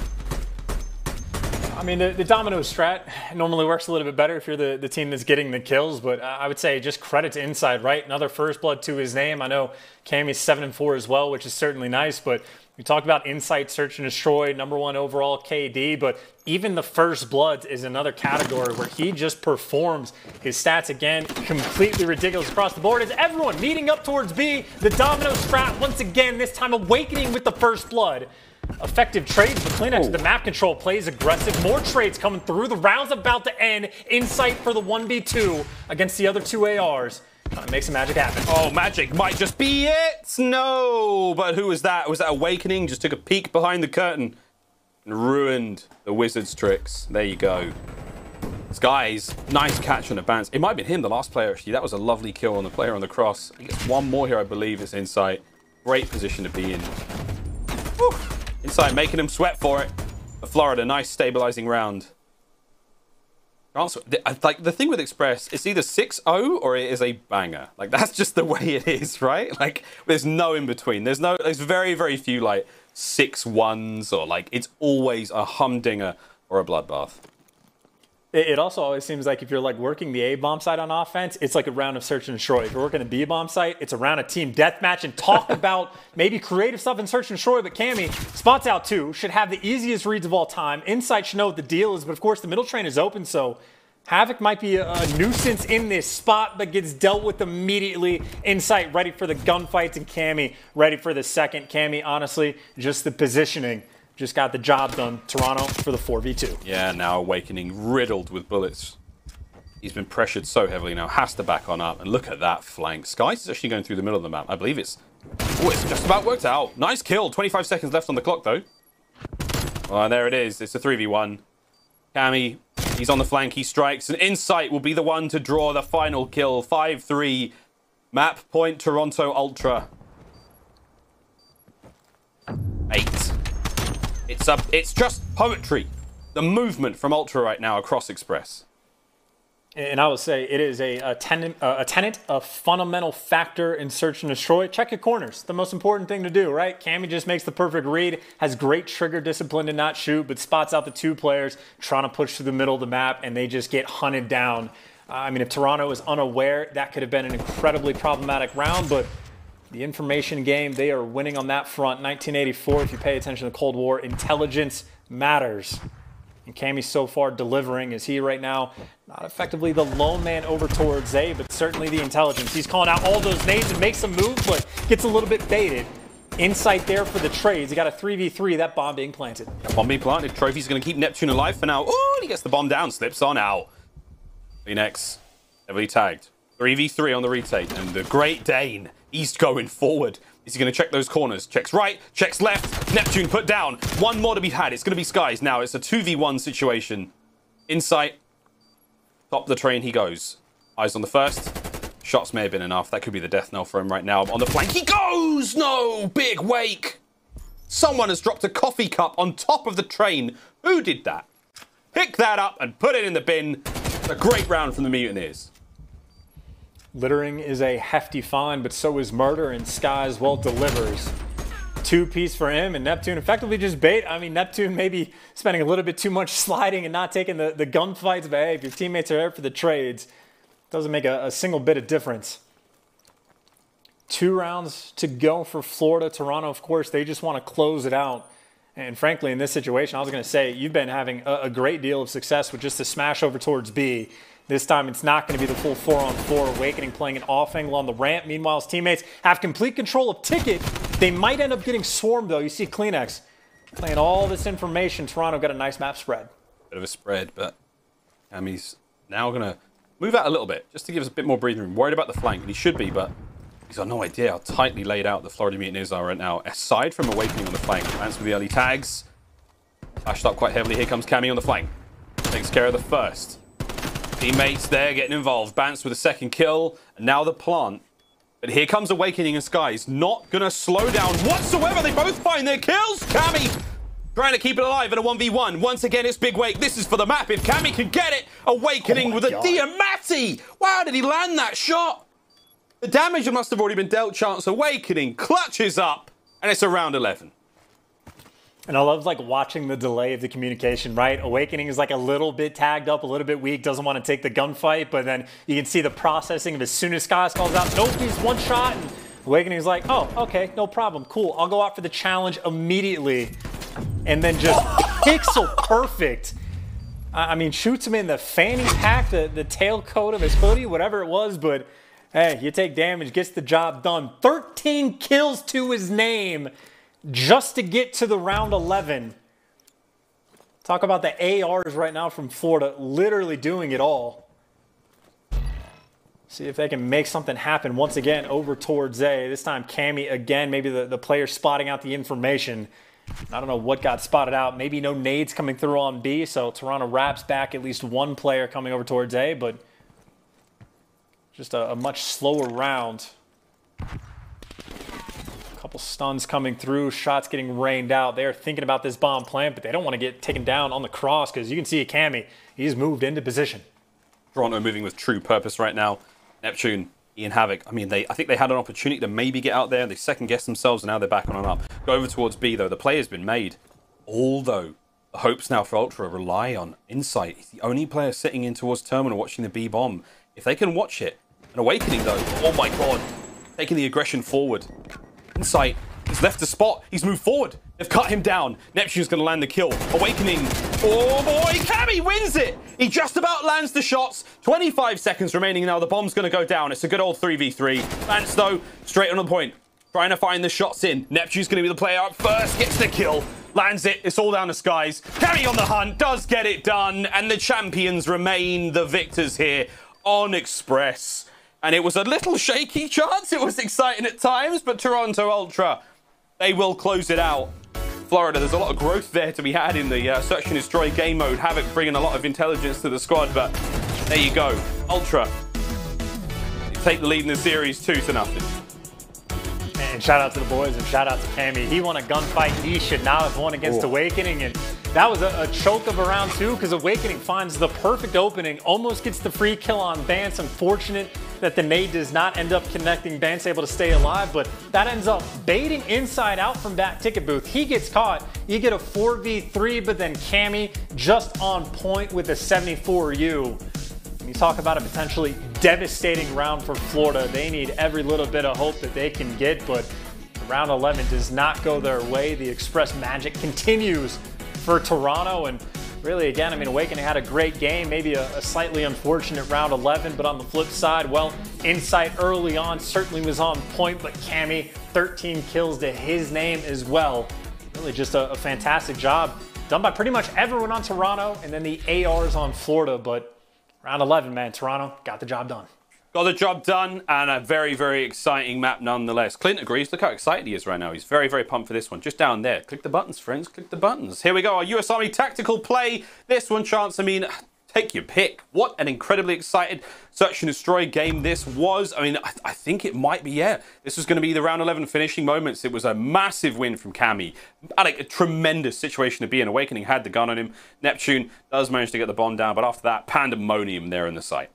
I mean, the domino strat normally works a little bit better if you're the team that's getting the kills, but I would say just credit to Inside, right? Another first blood to his name. I know caMi's 7-4 as well, which is certainly nice, but we talked about Insight, Search and Destroy, #1 overall KD, but even the first bloods is another category where he just performs. His stats, again, completely ridiculous across the board as everyone meeting up towards B. The domino strat, once again, this time Awakening with the first blood. Effective trades for Kleenex. The map control plays aggressive. More trades coming through. The round's about to end. Insight for the 1v2 against the other 2 ARs. Trying to make some magic happen. Oh, magic might just be it. No, but who was that? Was that Awakening? Just took a peek behind the curtain and ruined the Wizard's tricks. There you go. Skies, nice catch on the bounce. It might have been him, the last player, actually. That was a lovely kill on the player on the cross. He gets one more here, I believe. It's Insight. Great position to be in. Whew. Insight making him sweat for it. But Florida, nice stabilizing round. Like, the thing with Express, it's either 6-0 or it is a banger. Like, that's just the way it is, right? Like, there's no in between. There's very, very few, like, 6-1s or, like, it's always a humdinger or a bloodbath. It also always seems like if you're, like, working the A bomb site on offense, it's like a round of Search and Destroy. If you're working a B bomb site, it's a round of team deathmatch and talk about maybe creative stuff in Search and Destroy. But caMi, spots out 2, should have the easiest reads of all time. Insight should know what the deal is, but of course the middle train is open, so Havoc might be a nuisance in this spot, but gets dealt with immediately. Insight ready for the gunfights, and caMi ready for the second. caMi, honestly, just the positioning just got the job done. Toronto for the 4v2. Yeah, now Awakening riddled with bullets. He's been pressured so heavily now. Has to back on up. And look at that flank. Skies is actually going through the middle of the map. I believe it's... Oh, it's just about worked out. Nice kill. 25 seconds left on the clock, though. Well, there it is. It's a 3v1. caMi, he's on the flank. He strikes. And Insight will be the one to draw the final kill. 5-3. Map point Toronto Ultra. 8. It's just poetry. The movement from Ultra right now across Express. And I will say it is a tenet, a fundamental factor in Search and Destroy. Check your corners. The most important thing to do, right? caMi just makes the perfect read, has great trigger discipline to not shoot, but spots out the 2 players trying to push through the middle of the map, and they just get hunted down. I mean, if Toronto is unaware, that could have been an incredibly problematic round, but The information game, they are winning on that front. 1984, if you pay attention to the Cold War, intelligence matters. And cammy's so far delivering. Is he right now not effectively the lone man over towards A, but certainly the intelligence. He's calling out all those nades and makes some moves, but gets a little bit baited. Insight there for the trades. He got a 3v3, that bomb being planted. Bomb being planted. Trophy's going to keep Neptune alive for now. Oh, he gets the bomb down, slips on out. Phoenix, heavily tagged. 3v3 on the retake, and the Great Dane, he's going forward. Is he going to check those corners? Checks right, checks left. Neptune put down. One more to be had. It's going to be Skies now. It's a 2v1 situation. Insight. Top of the train he goes. Eyes on the first. Shots may have been enough. That could be the death knell for him right now. On the flank he goes! No! Big wake! Someone has dropped a coffee cup on top of the train. Who did that? Pick that up and put it in the bin. A great round from the Mutineers. Littering is a hefty fine, but so is murder, and Skies well delivers. 2-piece for him, and Neptune effectively just bait. I mean, Neptune maybe spending a little bit too much sliding and not taking the gunfights, but hey, if your teammates are there for the trades, doesn't make a single bit of difference. 2 rounds to go for Florida. Toronto, of course, they just want to close it out. And frankly, in this situation, I was going to say, you've been having a great deal of success with just a smash over towards B. This time, it's not going to be the full 4-on-4. Awakening playing an off angle on the ramp. Meanwhile, his teammates have complete control of Ticket. They might end up getting swarmed, though. You see Kleenex playing all this information. Toronto got a nice map spread. Bit of a spread, but cammy's now going to move out a little bit, just to give us a bit more breathing room. Worried about the flank, and he should be, but he's got no idea how tightly laid out the Florida Mutineers are right now. Aside from Awakening on the flank, Lance with the early tags. Flashed up quite heavily. Here comes Cammy on the flank. Takes care of the first. Teammates there getting involved. Bance with a second kill, and now the plant. But here comes Awakening, and Skies not going to slow down whatsoever. They both find their kills. Cammy trying to keep it alive in a 1v1. Once again, it's Big Wake. This is for the map. If Cammy can get it, Awakening with a Diamatti. Wow, did he land that shot? The damage must have already been dealt. Chance Awakening clutches up, and it's a round 11. And I love like watching the delay of the communication, right? Awakening is like a little bit tagged up, a little bit weak, doesn't want to take the gunfight, but then you can see the processing of as soon as Skies calls out, nope, he's one shot, and Awakening is like, oh, okay, no problem, cool. I'll go out for the challenge immediately. And then just pixel perfect. I mean, shoots him in the fanny pack, the tailcoat of his hoodie, whatever it was, but hey, you take damage, gets the job done. 13 kills to his name just to get to the round 11. Talk about the ARs right now from Florida, literally doing it all. See if they can make something happen once again over towards A. This time Cammy again, maybe the player spotting out the information. I don't know what got spotted out. Maybe no nades coming through on B, so Toronto wraps back at least one player coming over towards A, but just a much slower round. Couple stuns coming through, shots getting rained out. They're thinking about this bomb plant, but they don't want to get taken down on the cross because you can see Cammy, he's moved into position. Toronto moving with true purpose right now. Neptune, Ian Havoc, I mean, I think they had an opportunity to maybe get out there. They second-guessed themselves, and now they're back on and up. Go over towards B, though. The play has been made. Although, the hopes now for Ultra rely on Insight. He's the only player sitting in towards Terminal watching the B bomb. If they can watch it, an Awakening, though, oh my god, taking the aggression forward. Insight, he's left a spot. He's moved forward. They've cut him down. Neptune's going to land the kill. Awakening. Oh boy, Cammy wins it. He just about lands the shots. 25 seconds remaining now. The bomb's going to go down. It's a good old 3v3. Vance, though, straight on the point. Trying to find the shots in. Neptune's going to be the player up first. Gets the kill. Lands it. It's all down to Skies. Cammy on the hunt. Does get it done. And the champions remain the victors here on Express. And it was a little shaky chance. It was exciting at times, but Toronto Ultra, they will close it out. Florida, there's a lot of growth there to be had in the Search and Destroy game mode. Havoc bringing a lot of intelligence to the squad, but there you go. Ultra, you take the lead in the series 2-0. And shout out to the boys and shout out to Cammy. He won a gunfight he should not have won against Awakening, and that was a choke of a round 2 because Awakening finds the perfect opening, almost gets the free kill on Vance. Unfortunate that the nade does not end up connecting. Vance able to stay alive, but that ends up baiting Inside out from that ticket booth. He gets caught. You get a 4v3, but then Cammy just on point with a 74U. When you talk about a potentially devastating round for Florida. They need every little bit of hope that they can get, but round 11 does not go their way. The Express magic continues for Toronto, and really, again, I mean, Awakening had a great game, maybe a slightly unfortunate round 11, but on the flip side, well, Insight early on certainly was on point, but Cammy, 13 kills to his name as well. Really just a fantastic job done by pretty much everyone on Toronto, and then the ARs on Florida, but round 11, man, Toronto got the job done. Got the job done, and a very, very exciting map nonetheless. Clint agrees. Look how excited he is right now. He's very, very pumped for this one. Just down there. Click the buttons, friends. Click the buttons. Here we go. Our US Army tactical play. This one, Chance, I mean, take your pick. What an incredibly excited Search and Destroy game this was. I mean, I think it might be, yeah. This was going to be the round 11 finishing moments. It was a massive win from Cammy. Like a tremendous situation to be in. Awakening had the gun on him. Neptune does manage to get the bomb down, but after that, pandemonium there in the site.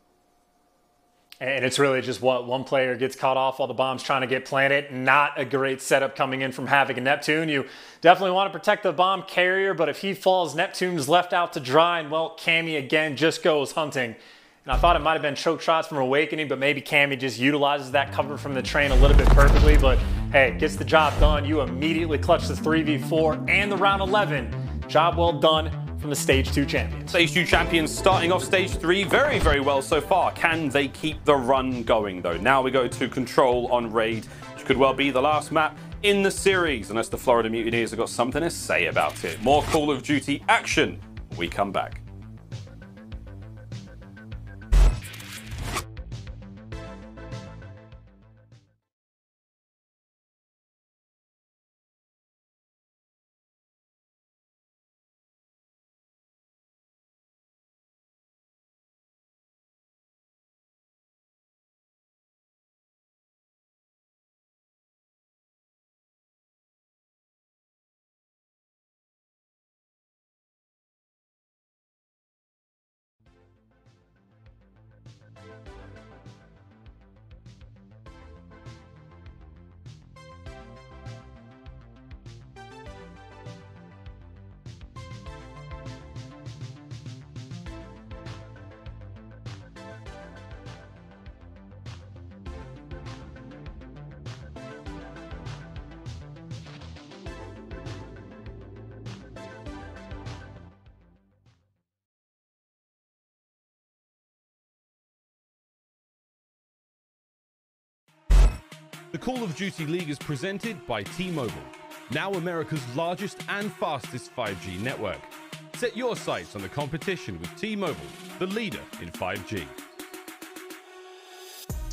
And it's really just what one player gets caught off while the bomb's trying to get planted. Not a great setup coming in from Havoc and Neptune. You definitely want to protect the bomb carrier, but if he falls, Neptune's left out to dry, and well, Cammy again just goes hunting. And I thought it might have been choke shots from Awakening, but maybe Cammy just utilizes that cover from the train a little bit perfectly. But hey, gets the job done. You immediately clutch the 3v4 and the round 11. Job well done from the Stage 2 champions. Stage 2 champions starting off Stage 3 very, very well so far. Can they keep the run going, though? Now we go to Control on Raid, which could well be the last map in the series, unless the Florida Mutineers have got something to say about it. More Call of Duty action when we come back. The Call of Duty League is presented by T-Mobile, now America's largest and fastest 5G network. Set your sights on the competition with T-Mobile, the leader in 5G.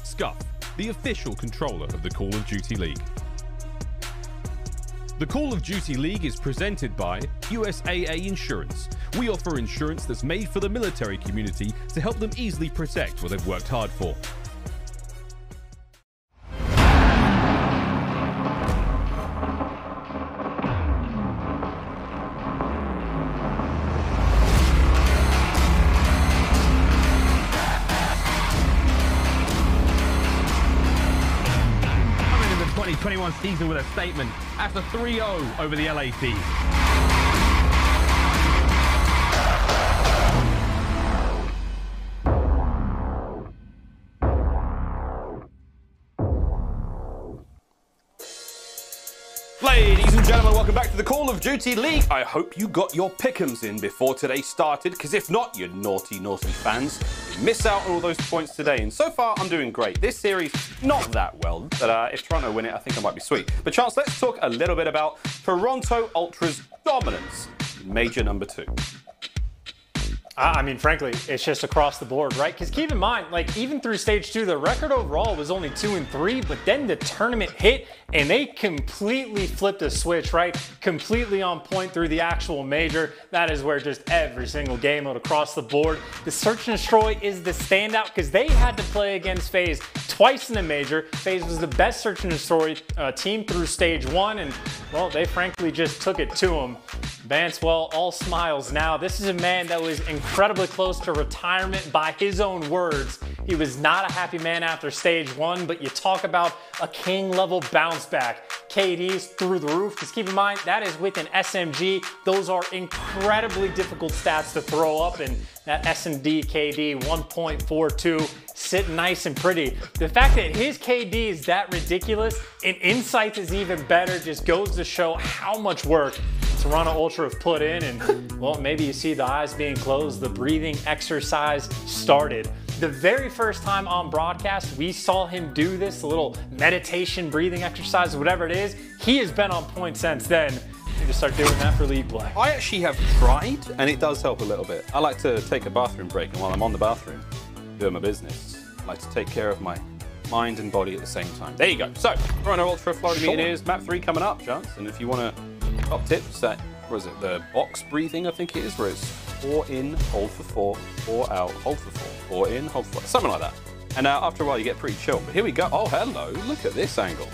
Scump, the official controller of the Call of Duty League. The Call of Duty League is presented by USAA Insurance. We offer insurance that's made for the military community to help them easily protect what they've worked hard for. Season with a statement after 3-0 over the LA Thieves. Ladies and gentlemen, welcome back to the Call of Duty League. I hope you got your pick'ems in before today started, because if not, you naughty, naughty fans, you miss out on all those points today. And so far, I'm doing great. This series, not that well, but if Toronto win it, I think I might be sweet. But Chance, let's talk a little bit about Toronto Ultra's dominance in Major number 2. I mean, frankly, it's just across the board, right? Because keep in mind, like, even through Stage 2, the record overall was only 2-3, but then the tournament hit, and they completely flipped a switch, right? Completely on point through the actual major. That is where just every single game mode across the board. The Search and Destroy is the standout, because they had to play against FaZe twice in the major. FaZe was the best Search and Destroy team through Stage 1, and, well, they frankly just took it to them. Vance, well, all smiles now. This is a man that was incredibly close to retirement by his own words. He was not a happy man after stage 1, but you talk about a king level bounce back. KD's through the roof, because keep in mind, that is with an SMG. Those are incredibly difficult stats to throw up, and that SMD KD 1.42 sitting nice and pretty. The fact that his KD is that ridiculous and Insights is even better just goes to show how much work Toronto Ultra have put in, and well, maybe you see the eyes being closed, the breathing exercise started. The very first time on broadcast, we saw him do this, a little meditation, breathing exercise, whatever it is. He has been on point since then. You need to start doing that for league play. I actually have tried, and it does help a little bit. I like to take a bathroom break, and while I'm on the bathroom, doing my business, I like to take care of my mind and body at the same time. There you go. So, Toronto Ultra, Florida Mutineers, map 3 coming up, Chance. And if you want to top tips, that, what is it, the box breathing, I think it is, where it's 4 in, hold for 4, 4 out, hold for 4, 4 in, hold for 4, something like that. And after a while, you get pretty chill. But here we go. Oh, hello. Look at this angle.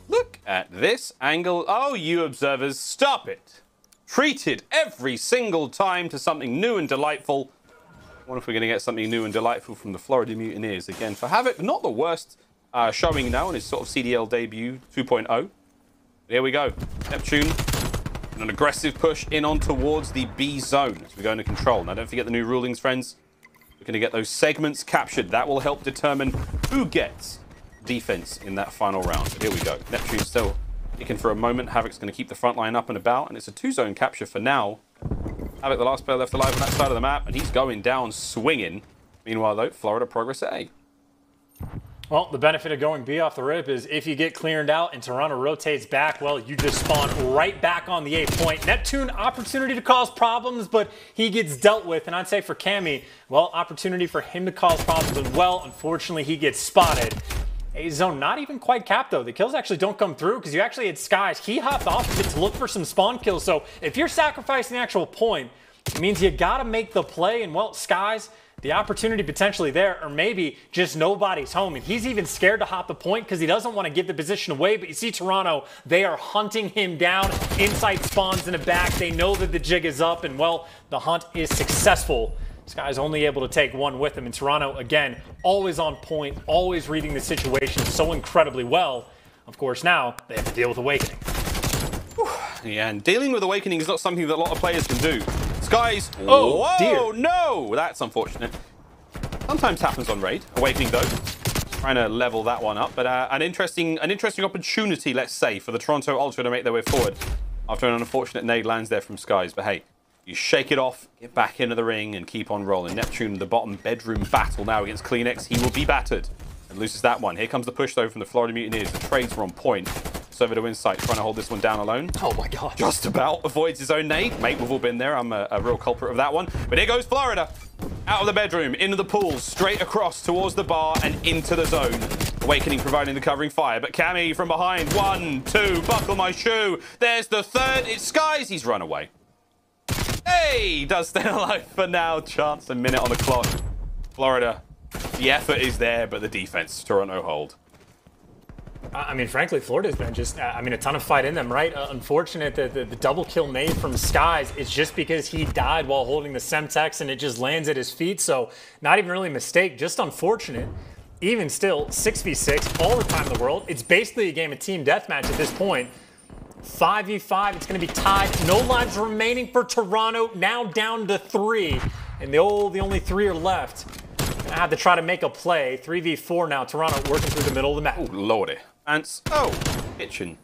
Look at this angle. Oh, you observers, stop it. Treated every single time to something new and delightful. I wonder if we're going to get something new and delightful from the Florida Mutineers again for Havoc. Not the worst showing now in his sort of CDL debut 2.0. Here we go. Neptune. An aggressive push in on towards the B zone as we go into control. Now, don't forget the new rulings, friends. We're going to get those segments captured. That will help determine who gets defense in that final round. Here we go. Neptune still kicking for a moment. Havoc's going to keep the front line up and about, and it's a 2-zone capture for now. Havoc, the last player left alive on that side of the map, and he's going down swinging. Meanwhile, though, Florida progress at A. Well, the benefit of going B off the rip is if you get cleared out and Toronto rotates back, well, you just spawn right back on the A point. Neptune, opportunity to cause problems, but he gets dealt with. And I'd say for Cammy, well, opportunity for him to cause problems as well. Unfortunately, he gets spotted. A zone not even quite capped, though. The kills actually don't come through because you actually had Skies. He hopped off of it to look for some spawn kills. So if you're sacrificing the actual point, it means you got to make the play. And, well, Skies, the opportunity potentially there, or maybe just nobody's home. And he's even scared to hop the point because he doesn't want to give the position away. But you see Toronto, they are hunting him down. Insight spawns in the back. They know that the jig is up, and, well, the hunt is successful. This guy's only able to take one with him. And Toronto, again, always on point, always reading the situation so incredibly well. Of course, now they have to deal with Awakening. Yeah, and dealing with Awakening is not something that a lot of players can do. Skies, oh, whoa, dear. No, that's unfortunate. Sometimes happens on Raid. Awakening, though, trying to level that one up. But an interesting opportunity, let's say, for the Toronto Ultra to make their way forward after an unfortunate nade lands there from Skies. But hey, you shake it off, get back into the ring, and keep on rolling. Neptune, the bottom bedroom battle now against Cleanex. He will be battered and loses that one. Here comes the push, though, from the Florida Mutineers. The trades were on point. Over to Insight, trying to hold this one down alone. Oh my god. Just about avoids his own nade. Mate, we've all been there. I'm a real culprit of that one. But here goes Florida. Out of the bedroom, into the pool, straight across towards the bar and into the zone. Awakening providing the covering fire. But Cammy from behind. 1, 2, buckle my shoe. There's the third. It's Skies. He's run away. Hey, does stay alive for now. Chance, a minute on the clock. Florida, the effort is there, but the defense, Toronto hold. I mean, frankly, Florida's been just, a ton of fight in them, right? Unfortunate that the double kill nade from Skies is just because he died while holding the Semtex and it just lands at his feet. So not even really a mistake, just unfortunate. Even still, 6v6, all the time in the world. It's basically a game of team deathmatch at this point. 5v5, it's going to be tied. No lives remaining for Toronto, now down to 3. And the only 3 are left. Gonna have to try to make a play. 3v4 now, Toronto working through the middle of the map. Oh, lordy. Ants. Oh, kitchen.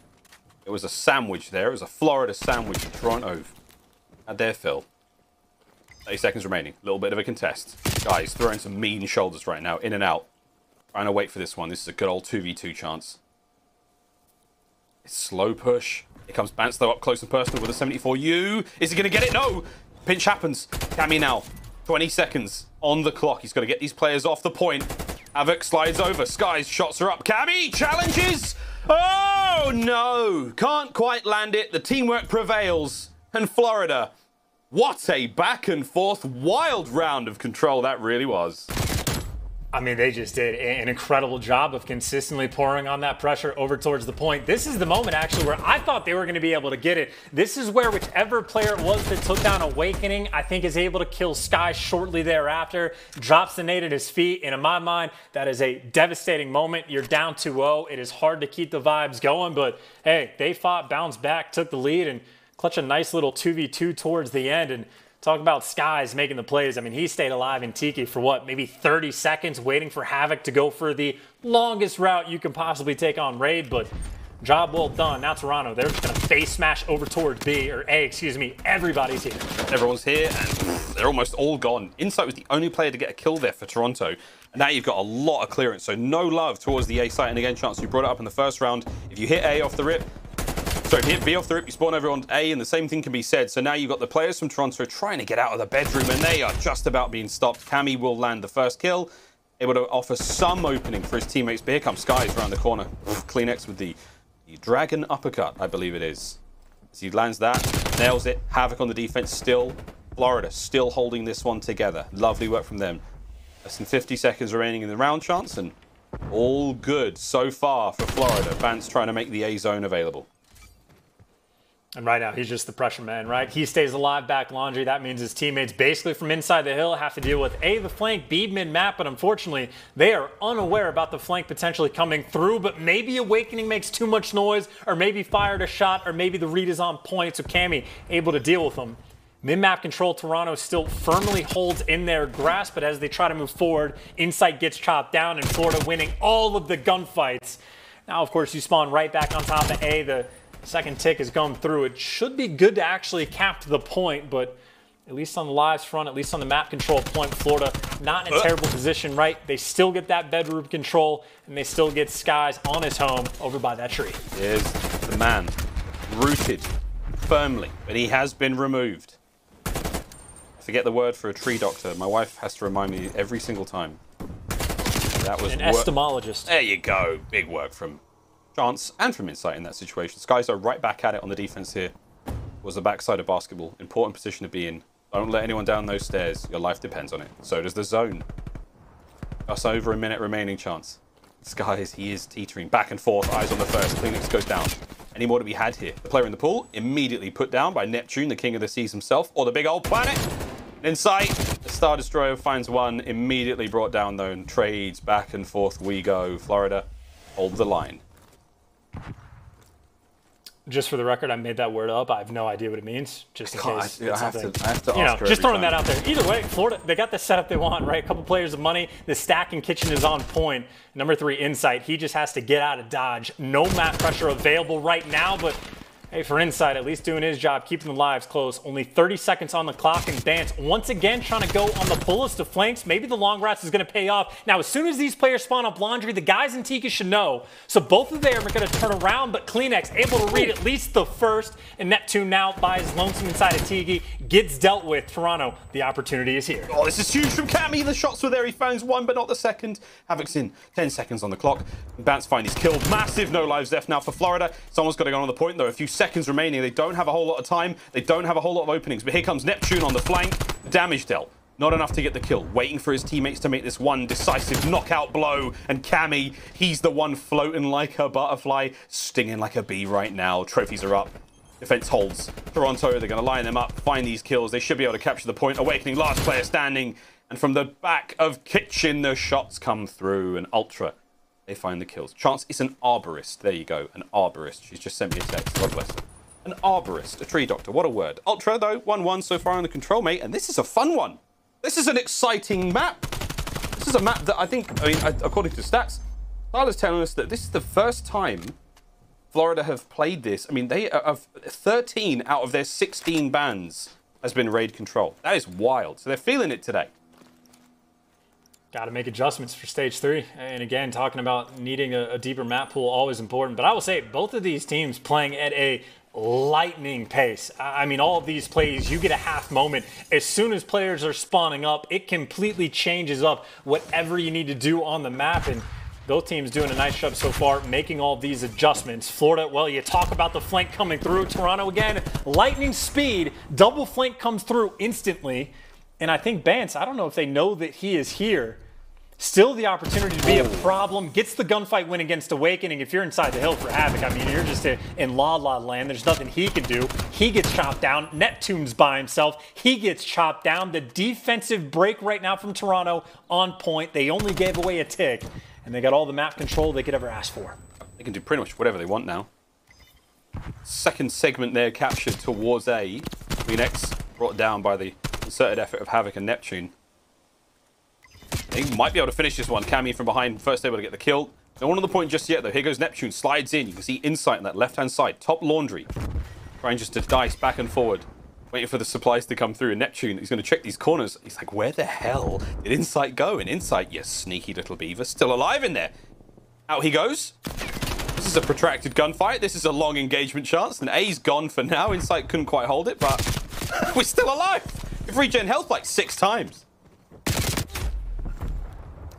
It was a sandwich there. It was a Florida sandwich. Toronto had their fill. 30 seconds remaining. A little bit of a contest. Guys, throwing some mean shoulders right now. In and out. Trying to wait for this one. This is a good old 2v2 chance. It's slow push. Here comes Bance, though, up close and personal with a 74U. Is he going to get it? No. Pinch happens. Cammy now. 20 seconds on the clock. He's got to get these players off the point. Havoc slides over. Skies shots are up. Cammy challenges. Oh, no. Can't quite land it. The teamwork prevails. And Florida, what a back and forth wild round of control that really was. I mean, they just did an incredible job of consistently pouring on that pressure over towards the point. This is the moment, actually, where I thought they were going to be able to get it. This is where whichever player it was that took down Awakening, I think is able to kill Sky shortly thereafter, drops the nade at his feet, and in my mind, that is a devastating moment. You're down 2-0. It is hard to keep the vibes going, but hey, they fought, bounced back, took the lead, and clutched a nice little 2v2 towards the end. And talk about Skies making the plays. I mean, he stayed alive in Tiki for what, maybe 30 seconds, waiting for Havoc to go for the longest route you can possibly take on Raid, but job well done. Now Toronto, they're just going to face smash over towards B, or A, excuse me. Everybody's here. Everyone's here, and they're almost all gone. Insight was the only player to get a kill there for Toronto, and now you've got a lot of clearance, so no love towards the A site. And again, Chance, you brought it up in the first round. If you hit A off the rip, so if you hit B off the rip, you spawn everyone A, and the same thing can be said. So now you've got the players from Toronto trying to get out of the bedroom, and they are just about being stopped. Cammy will land the first kill, able to offer some opening for his teammates. But here comes Skies around the corner. Kleenex with the dragon uppercut, I believe it is. As he lands that, nails it. Havoc on the defense still. Florida still holding this one together. Lovely work from them. Less than 50 seconds remaining in the round, Chance, and all good so far for Florida. Vance trying to make the A zone available. And right now, he's just the pressure man, right? He stays alive back laundry. That means his teammates basically from inside the hill have to deal with A, the flank, B, mid-map, but unfortunately, they are unaware about the flank potentially coming through, but maybe Awakening makes too much noise, or maybe fired a shot, or maybe the read is on point, so Cammy able to deal with them. Mid-map control, Toronto still firmly holds in their grasp, but as they try to move forward, Insight gets chopped down, and Florida winning all of the gunfights. Now, of course, you spawn right back on top of A. The second tick has gone through. It should be good to actually cap the point, but at least on the lives front, at least on the map control point, Florida not in a terrible position, right? They still get that bedroom control, and they still get Skies on his home over by that tree. Here's the man, rooted firmly, but he has been removed. I forget the word for a tree doctor. My wife has to remind me every single time. That was an estomologist. There you go. Big work from Chance and from Insight in that situation. Skies are right back at it on the defense here. Was the backside of basketball. Important position to be in. Don't let anyone down those stairs. Your life depends on it. So does the zone. Just over a minute remaining, Chance. Skies, he is teetering back and forth. Eyes on the first. Kleenex goes down. Any more to be had here? The player in the pool immediately put down by Neptune, the king of the seas himself, or the big old planet. Insight, the Star Destroyer finds one. Immediately brought down though, and trades back and forth we go. Florida, hold the line. Just for the record, I made that word up. I have no idea what it means. Just in case. I have to you know, ask her just throwing time. that out there. Either way, Florida, they got the setup they want, right? A couple players of money. The stacking kitchen is on point. Number 3, Insight. He just has to get out of Dodge. No map pressure available right now, but hey, for Insight, at least doing his job, keeping the lives close. Only 30 seconds on the clock, and Dance once again trying to go on the fullest of flanks. Maybe the long routes is going to pay off. Now, as soon as these players spawn up laundry, the guys in Tika should know. So both of them are going to turn around, but Kleenex able to read at least the first, and Neptune now by his lonesome inside of Tiki gets dealt with. Toronto, the opportunity is here. Oh, this is huge from Cammy. The shots were there. He finds one, but not the second. Havoc's in. 10 seconds on the clock. Bance finally killed. Massive no lives left now for Florida. Someone's got to go on the point, though. A few seconds remaining. They don't have a whole lot of time. They don't have a whole lot of openings. But here comes Neptune on the flank. Damage dealt. Not enough to get the kill. Waiting for his teammates to make this one decisive knockout blow. And Cammy, he's the one floating like a butterfly, stinging like a bee right now. Trophies are up. Defense holds. Toronto, they're going to line them up, find these kills. They should be able to capture the point. Awakening, last player standing. And from the back of Kitchen, the shots come through. And Ultra, they find the kills. Chance, it's an arborist. There you go. An arborist. She's just sent me a text. God bless. An arborist, a tree doctor. What a word. Ultra, though, 1-1 so far on the control, mate. And this is a fun one. This is an exciting map. This is a map that I think, according to stats, Tyler's telling us that this is the first time Florida have played this. I mean, they have 13 out of their 16 bans has been raid control. That is wild. So they're feeling it today. Got to make adjustments for stage 3. And again, talking about needing a deeper map pool, always important. But I will say, both of these teams playing at a lightning pace. I mean, all of these plays, you get a half moment. As soon as players are spawning up, it completely changes up whatever you need to do on the map. And both teams doing a nice job so far, making all these adjustments. Florida, well, you talk about the flank coming through. Toronto, again, lightning speed. Double flank comes through instantly. And I think Bance, I don't know if they know that he is here. Still the opportunity to be a problem. Gets the gunfight win against Awakening. If you're inside the hill for Havoc, I mean, you're just in La La land. There's nothing he can do. He gets chopped down. Neptune's by himself. He gets chopped down. The defensive break right now from Toronto on point. They only gave away a tick, and they got all the map control they could ever ask for. They can do pretty much whatever they want now. Second segment there captured towards A. Phoenix brought down by the concerted effort of Havoc and Neptune. They might be able to finish this one. Cammy from behind, first able to get the kill. No one on the point just yet, though. Here goes Neptune, slides in. You can see insight on that left-hand side. Top laundry. Trying just to dice back and forward. Waiting for the supplies to come through. And Neptune, he's going to check these corners. He's like, where the hell did Insight go? And Insight, you sneaky little beaver, still alive in there. Out he goes. This is a protracted gunfight. This is a long engagement chance. And A's gone for now. Insight couldn't quite hold it, but we're still alive. We've regen health like 6 times.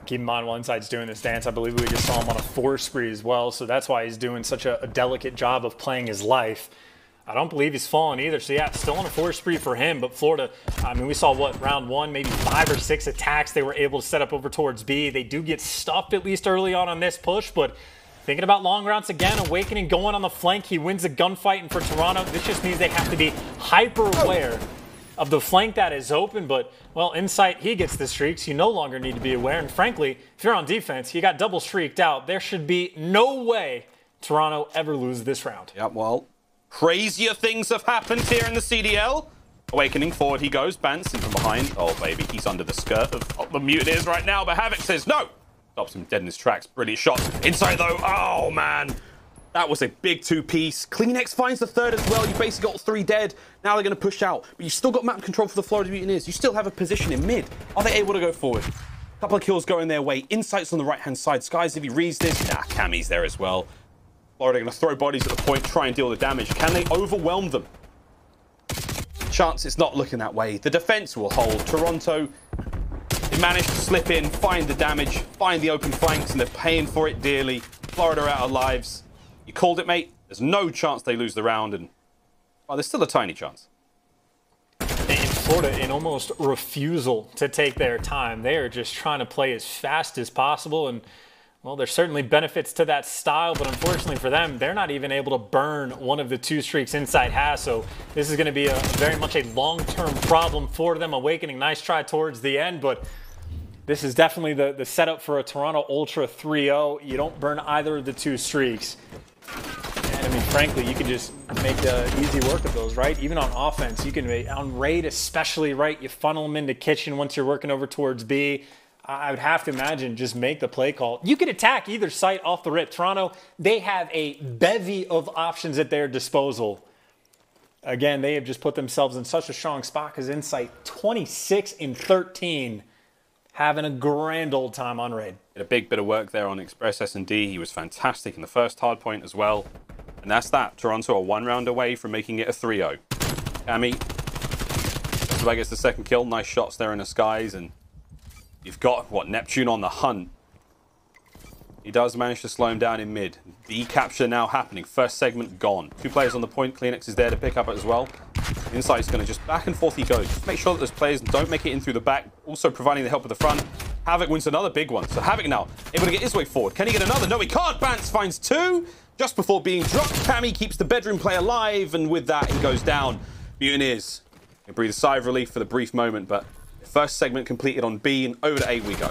Keep in mind, while Insight's doing this dance, I believe we just saw him on a 4 spree as well, so that's why he's doing such a delicate job of playing his life. I don't believe he's fallen either, so yeah, still on a 4 spree for him, but Florida, I mean, we saw, what, round 1, maybe 5 or 6 attacks they were able to set up over towards B. They do get stuffed at least early on this push, but thinking about long routes again, Awakening going on the flank, he wins a gunfight, and for Toronto, this just means they have to be hyper aware of the flank that is open, but, well, Insight, he gets the streaks. You no longer need to be aware, and frankly, if you're on defense, you got double streaked out. There should be no way Toronto ever loses this round. Yep, well, crazier things have happened here in the CDL. Awakening, forward he goes, Banson from behind. Oh, baby, he's under the skirt of the Mutineers right now, but Havoc says no. Stops him dead in his tracks. Brilliant shot. Insight, though, oh, man. That was a big 2-piece. Cleanex finds the third as well. You basically got 3 dead. Now they're going to push out. But you've still got map control for the Florida Mutineers. You still have a position in mid. Are they able to go forward? A couple of kills going their way. Insight's on the right-hand side. Skies, if he reads this, nah, Cammy's there as well. Florida going to throw bodies at the point, try and deal the damage. Can they overwhelm them? Chance it's not looking that way. The defense will hold. Toronto, they managed to slip in, find the damage, find the open flanks, and they're paying for it dearly. Florida out of lives. You called it, mate. There's no chance they lose the round, and well, there's still a tiny chance. In Florida, an almost refusal to take their time. They are just trying to play as fast as possible, and well, there's certainly benefits to that style, but unfortunately for them, they're not even able to burn one of the 2 streaks Insight has, so this is going to be very much a long-term problem for them. Awakening, nice try towards the end, but this is definitely the setup for a Toronto Ultra 3-0. You don't burn either of the 2 streaks. And I mean, frankly, you can just make easy work of those, right? Even on offense, you can make, on raid especially, right? You funnel them into kitchen once you're working over towards B. I would have to imagine just make the play call. You could attack either site off the rip. Toronto, they have a bevy of options at their disposal. Again, they have just put themselves in such a strong spot because Insight 26-13. Having a grand old time on raid. Did a big bit of work there on Express S&D. He was fantastic in the first hard point as well. And that's that. Toronto are 1 round away from making it a 3-0. Cammy, I guess the second kill. Nice shots there in the skies. And you've got, what, Neptune on the hunt. He does manage to slow him down in mid. The capture now happening. First segment gone. 2 players on the point. Cleanex is there to pick up it as well. Insight's going to just back and forth he goes. Just make sure that those players don't make it in through the back. Also providing the help at the front. Havoc wins another big one. So Havoc now able to get his way forward. Can he get another? No, he can't. Bance finds 2 just before being dropped. Cammy keeps the bedroom play alive, and with that, he goes down. Mutineers can breathe a sigh of relief for the brief moment, but first segment completed on B, and over to A we go.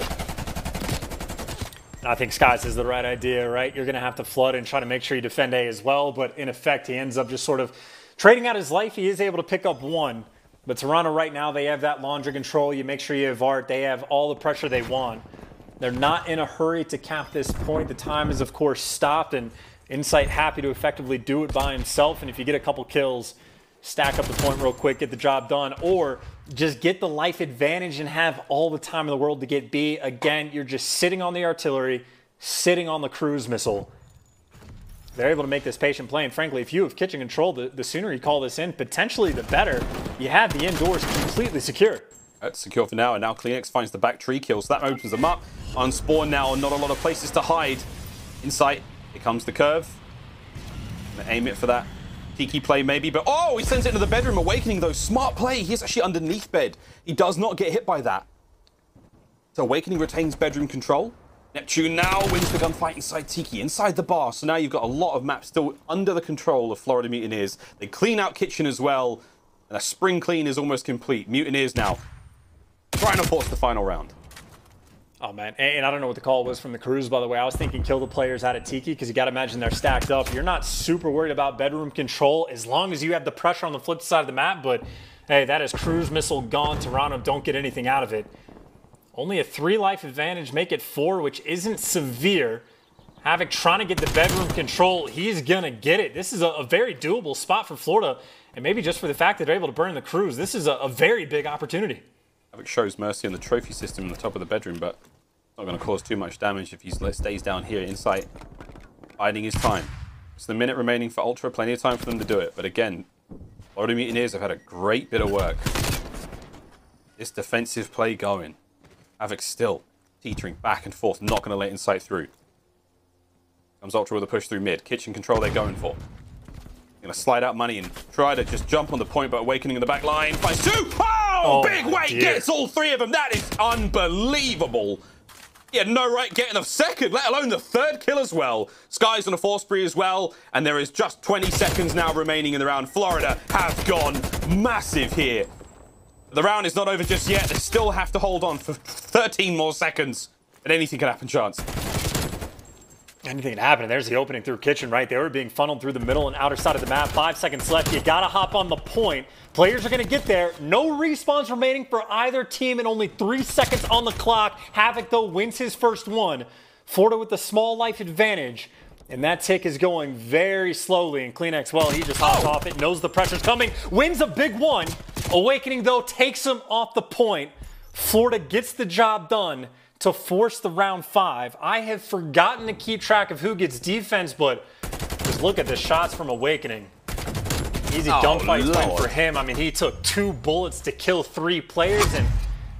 I think Skies is the right idea, right? You're going to have to flood and try to make sure you defend A as well, but in effect, he ends up just sort of trading out his life. He is able to pick up 1, but Toronto right now, they have that laundry control. You make sure you have Art. They have all the pressure they want. They're not in a hurry to cap this point. The time is, of course, stopped, and Insight happy to effectively do it by himself, and if you get a couple kills, stack up the point real quick, get the job done, or just get the life advantage and have all the time in the world to get B. Again, you're just sitting on the artillery, sitting on the cruise missile. They're able to make this patient play, and frankly, if you have kitchen control, the sooner you call this in, potentially the better. You have the indoors completely secure. That's secure for now, and now Cleanex finds the back tree kill, so that opens them up. Unspawn now, and not a lot of places to hide. Insight, here comes the curve. Gonna aim it for that Tiki play maybe, but oh, he sends it into the bedroom. Awakening though, smart play. He's actually underneath bed. He does not get hit by that. So Awakening retains bedroom control. Neptune now wins the gunfight inside Tiki, inside the bar. So now you've got a lot of maps still under the control of Florida Mutineers. They clean out Kitchen as well. And a spring clean is almost complete. Mutineers now trying to force the final round. Oh, man. And I don't know what the call was from the crews, by the way. I was thinking kill the players out of Tiki because you got to imagine they're stacked up. You're not super worried about bedroom control as long as you have the pressure on the flip side of the map. But, hey, that is cruise missile gone. Toronto don't get anything out of it. Only a 3 life advantage, make it 4, which isn't severe. Havoc trying to get the bedroom control. He's going to get it. This is a very doable spot for Florida. And maybe just for the fact that they're able to burn the crews, this is a very big opportunity. Havoc shows mercy on the trophy system in the top of the bedroom, but not going to cause too much damage if he stays down here inside, biding his time. It's the minute remaining for Ultra, plenty of time for them to do it. But again, Florida Mutineers have had a great bit of work. This defensive play going. Havoc still teetering back and forth, not going to let Insight through. Comes Ultra with a push through mid. Kitchen control they're going for. Going to slide out money and try to just jump on the point, but Awakening in the back line. Finds 2! Oh, big weight gets all 3 of them. That is unbelievable. He had no right getting a second, let alone the 3rd kill as well. Sky's on a 4 spree as well, and there is just 20 seconds now remaining in the round. Florida have gone massive here. The round is not over just yet. They still have to hold on for 13 more seconds, and anything can happen, Chance. Anything can happen. There's the opening through Kitchen, right? They were being funneled through the middle and outer side of the map. 5 seconds left. You got to hop on the point. Players are going to get there. No respawns remaining for either team and only 3 seconds on the clock. Havoc, though, wins his first one. Florida with the small life advantage. And that tick is going very slowly. And Kleenex, well, he just hops off it, knows the pressure's coming, wins a big one. Awakening, though, takes him off the point. Florida gets the job done to force the round 5. I have forgotten to keep track of who gets defense, but just look at the shots from Awakening. Easy gunfight win for him. I mean, he took 2 bullets to kill 3 players, and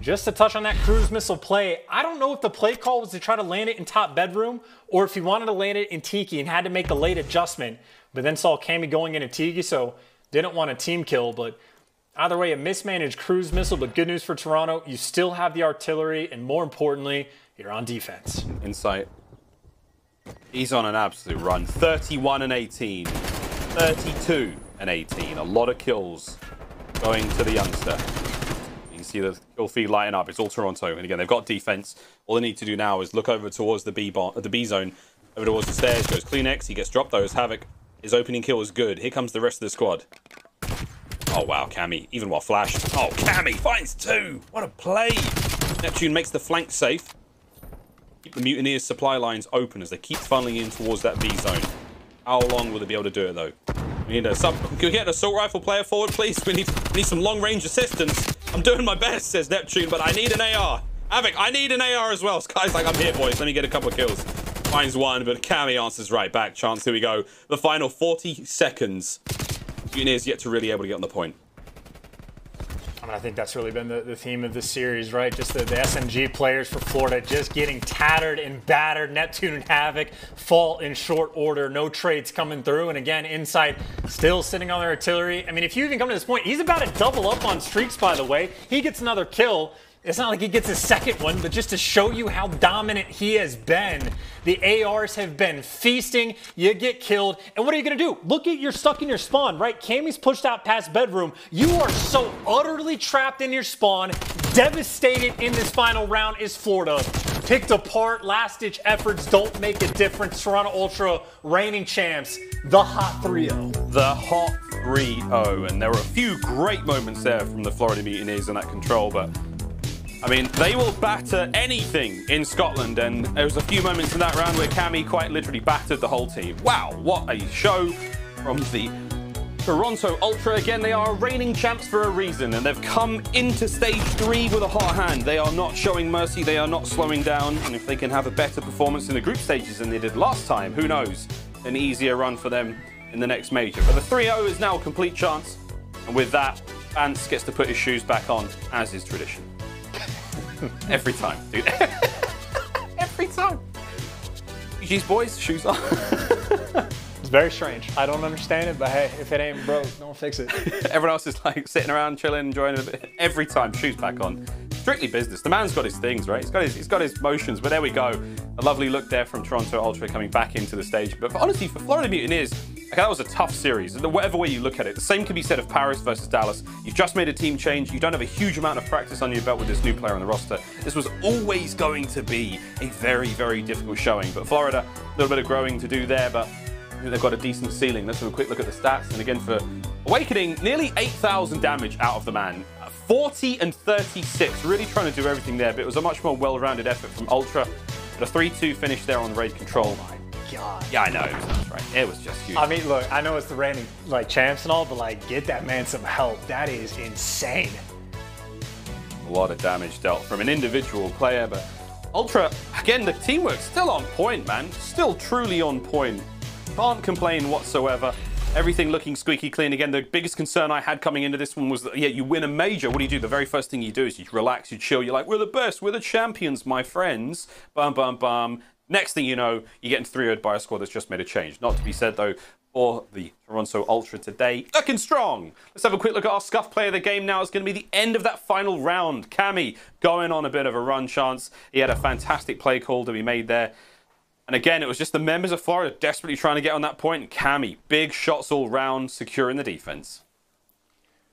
just to touch on that cruise missile play, I don't know if the play call was to try to land it in top bedroom or if he wanted to land it in Tiki and had to make the late adjustment, but then saw Cammy going into Tiki, so didn't want a team kill. But either way, a mismanaged cruise missile, but good news for Toronto. You still have the artillery, and more importantly, you're on defense. Insight. He's on an absolute run. 31 and 18. 32 and 18. A lot of kills going to the youngster. You can see the kill feed lighting up. It's all Toronto. And again, they've got defense. All they need to do now is look over towards the B zone, over towards the stairs. Goes Kleenex. He gets dropped though as Havoc. His opening kill is good. Here comes the rest of the squad. Oh, wow, Cammy, even while flashed. Oh, Cammy finds 2. What a play. Neptune makes the flank safe. Keep the Mutineers' supply lines open as they keep funneling in towards that B zone. How long will they be able to do it, though? We need a sub. Can we get an assault rifle player forward, please? We need some long-range assistance. I'm doing my best, says Neptune, but I need an AR. Havoc, I need an AR as well. Sky's like, I'm here, boys. Let me get a couple of kills. Finds 1, but Cammy answers right back. Chance, here we go. The final 40 seconds. Mutineers yet to really able to get on the point. I mean, I think that's really been the theme of this series, right? Just the SMG players for Florida just getting tattered and battered. Neptune and Havoc fall in short order. No trades coming through. And again, Insight still sitting on their artillery. I mean, if you even come to this point, he's about to double up on streaks, by the way. He gets another kill. It's not like he gets his second one, but just to show you how dominant he has been. The ARs have been feasting. You get killed. And what are you going to do? Look at you're stuck in your spawn, right? Cammy's pushed out past bedroom. You are so utterly trapped in your spawn. Devastated in this final round is Florida. Picked apart. Last-ditch efforts don't make a difference. Toronto Ultra reigning champs. The hot 3-0. The hot 3-0. And there were a few great moments there from the Florida Mutineers in that control, but I mean, they will batter anything in Scotland, and there was a few moments in that round where Cammy quite literally battered the whole team. Wow, what a show from the Toronto Ultra. Again, they are reigning champs for a reason, and they've come into stage 3 with a hot hand. They are not showing mercy, they are not slowing down, and if they can have a better performance in the group stages than they did last time, who knows, an easier run for them in the next major. But the 3-0 is now a complete chance, and with that, Vance gets to put his shoes back on, as is tradition. Every time, dude. Every time. GG's, boys, shoes on. It's very strange. I don't understand it, but hey, if it ain't broke, don't fix it. Everyone else is like sitting around, chilling, enjoying it a bit. Every time, shoes back on. strictly business. The man's got his things, right? He's got his motions, but there we go. A lovely look there from Toronto Ultra coming back into the stage. But honestly, for Florida Mutineers, okay, that was a tough series. Whatever way you look at it, the same can be said of Paris versus Dallas. You've just made a team change. You don't have a huge amount of practice under your belt with this new player on the roster. This was always going to be a very, very difficult showing. But Florida, a little bit of growing to do there, but they've got a decent ceiling. Let's have a quick look at the stats. And again, for Awakening, nearly 8,000 damage out of the man. 40 and 36, really trying to do everything there, but it was a much more well-rounded effort from Ultra. But a 3-2 finish there on raid control. Oh my God. Yeah, I know, it was nuts, right? It was just huge. I mean, look, I know it's the reigning champs and all, but like, get that man some help. That is insane. A lot of damage dealt from an individual player, but Ultra, again, the teamwork's still on point, man. Still truly on point. Can't complain whatsoever. Everything looking squeaky clean. Again, the biggest concern I had coming into this one was that, yeah, you win a major. What do? The very first thing you do is you relax, you chill. You're like, we're the best. We're the champions, my friends. Bum, bum, bum. Next thing you know, you get 3-0'd by a squad that's just made a change. Not to be said, though, for the Toronto Ultra today. Looking strong. Let's have a quick look at our scuff play of the game now. It's going to be the end of that final round. Cammy going on a bit of a run chance. He had a fantastic play call to be made there. And again, it was just the members of Florida desperately trying to get on that point. And Cammy, big shots all round, securing the defense.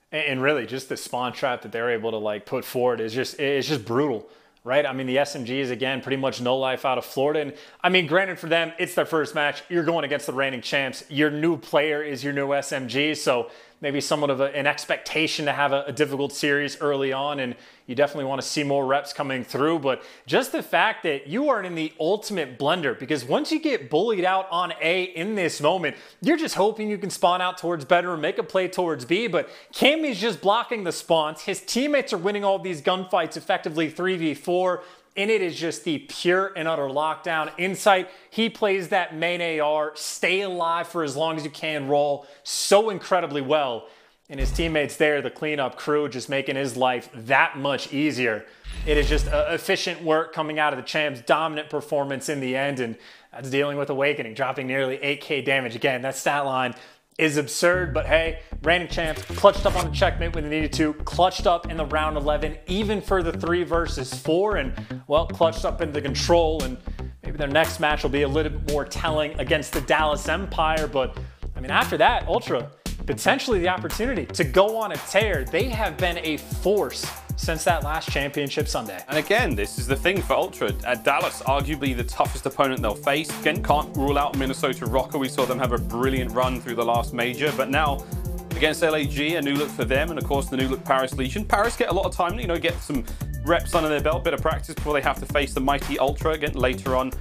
And really, just the spawn trap that they're able to like put forward is just brutal, right? I mean, the SMGs, again, pretty much no life out of Florida. And I mean, granted for them, it's their first match. You're going against the reigning champs. Your new player is your new SMG. So maybe somewhat of an expectation to have a difficult series early on, and you definitely want to see more reps coming through. But just the fact that you are in the ultimate blender, because once you get bullied out on A in this moment, you're just hoping you can spawn out towards better and make a play towards B, but Cammy's just blocking the spawns. His teammates are winning all these gunfights effectively 3v4, and it is just the pure and utter lockdown. Insight, he plays that main AR, stay alive for as long as you can, roll so incredibly well. And his teammates there, the cleanup crew, just making his life that much easier. It is just efficient work coming out of the champs, dominant performance in the end, and that's dealing with Awakening, dropping nearly 8k damage. Again, that stat line is absurd, but hey, reigning champs clutched up on the checkmate when they needed to, clutched up in the round 11, even for the 3 versus 4, and well, clutched up in the control, and maybe their next match will be a little bit more telling against the Dallas Empire. But I mean, after that, Ultra, potentially the opportunity to go on a tear. They have been a force since that last championship Sunday. And again, this is the thing for Ultra. At Dallas, arguably the toughest opponent they'll face. Again, can't rule out Minnesota Røkkr. We saw them have a brilliant run through the last major, but now against LAG, a new look for them, and of course the new look Paris Legion. Paris get a lot of time, you know, get some reps under their belt, bit of practice before they have to face the mighty Ultra again later on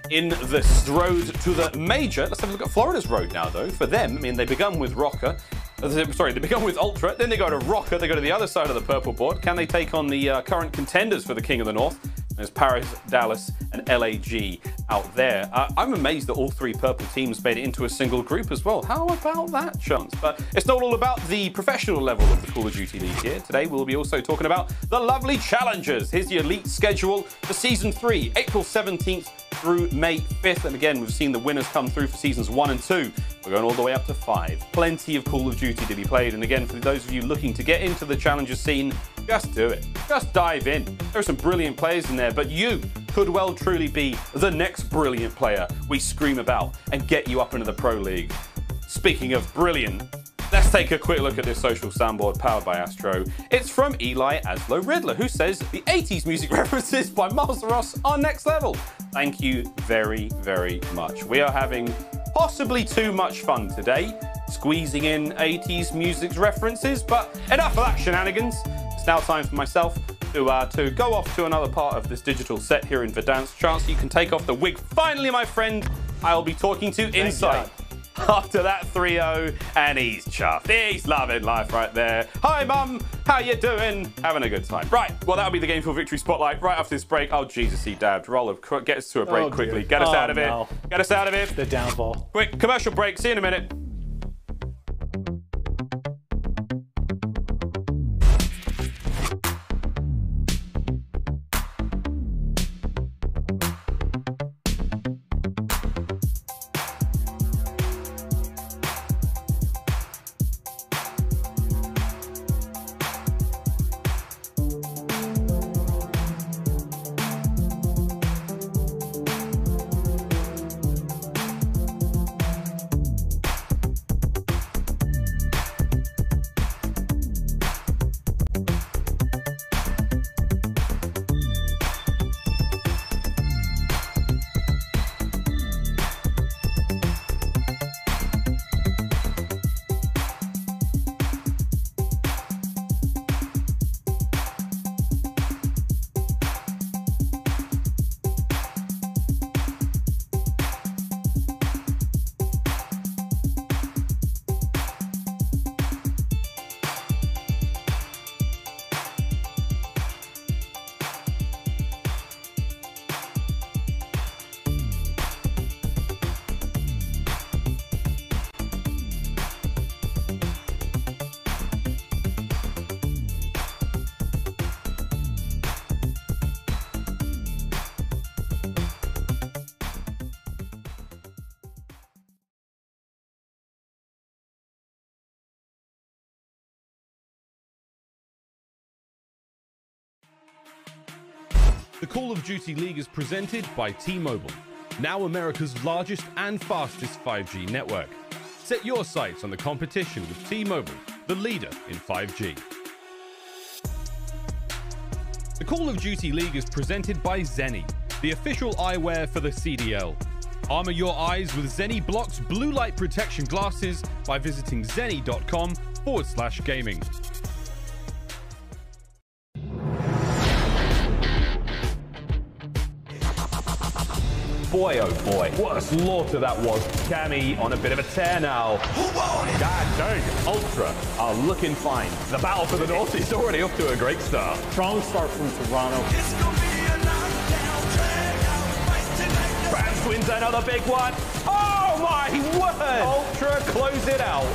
in the road to the major. Let's have a look at Florida's road now, though. For them, I mean, they begun with Røkkr. Sorry, they begun with Ultra, then they go to Røkkr, they go to the other side of the purple board. Can they take on the current contenders for the King of the North? There's Paris, Dallas, and LAG out there. I'm amazed that all 3 purple teams made it into a single group as well. How about that chance? But it's not all about the professional level of the Call of Duty League here. Today we'll be also talking about the lovely challengers. Here's the elite schedule for Season 3, April 17th through May 5th. And again, we've seen the winners come through for Seasons 1 and 2. We're going all the way up to 5. Plenty of Call of Duty to be played. And again, for those of you looking to get into the challenger scene, just do it. Just dive in. There are some brilliant players in there, but you could well truly be the next brilliant player we scream about and get you up into the Pro League. Speaking of brilliant, let's take a quick look at this social soundboard powered by Astro. It's from aBeZy Riddler, who says the 80s music references by Master Ross are next level. Thank you very, very much. We are having possibly too much fun today, squeezing in 80s music references, but enough of that shenanigans. It's now time for myself to go off to another part of this digital set here in Verdansk. Chance you can take off the wig. Finally, my friend, I'll be talking to Insight after that 3-0, and he's chuffed. He's loving life right there. Hi, Mum. How you doing? Having a good time. Right, well, that'll be the Game for Victory Spotlight right after this break. Oh, Jesus, he dabbed. Roller, get us to a break quickly. Get us out of here. Get us out of here. The downfall. Quick, commercial break. See you in a minute. The Call of Duty League is presented by T-Mobile, now America's largest and fastest 5G network. Set your sights on the competition with T-Mobile, the leader in 5G. The Call of Duty League is presented by Zenni, the official eyewear for the CDL. Armor your eyes with Zenni Blocks blue light protection glasses by visiting zenni.com/gaming. Boy, oh boy, what a slaughter that was. Cammy on a bit of a tear now. God dang, Ultra are looking fine. The battle for the North is already off to a great start. Strong start from Toronto. Brad wins another big one. Oh my word! Ultra close it out.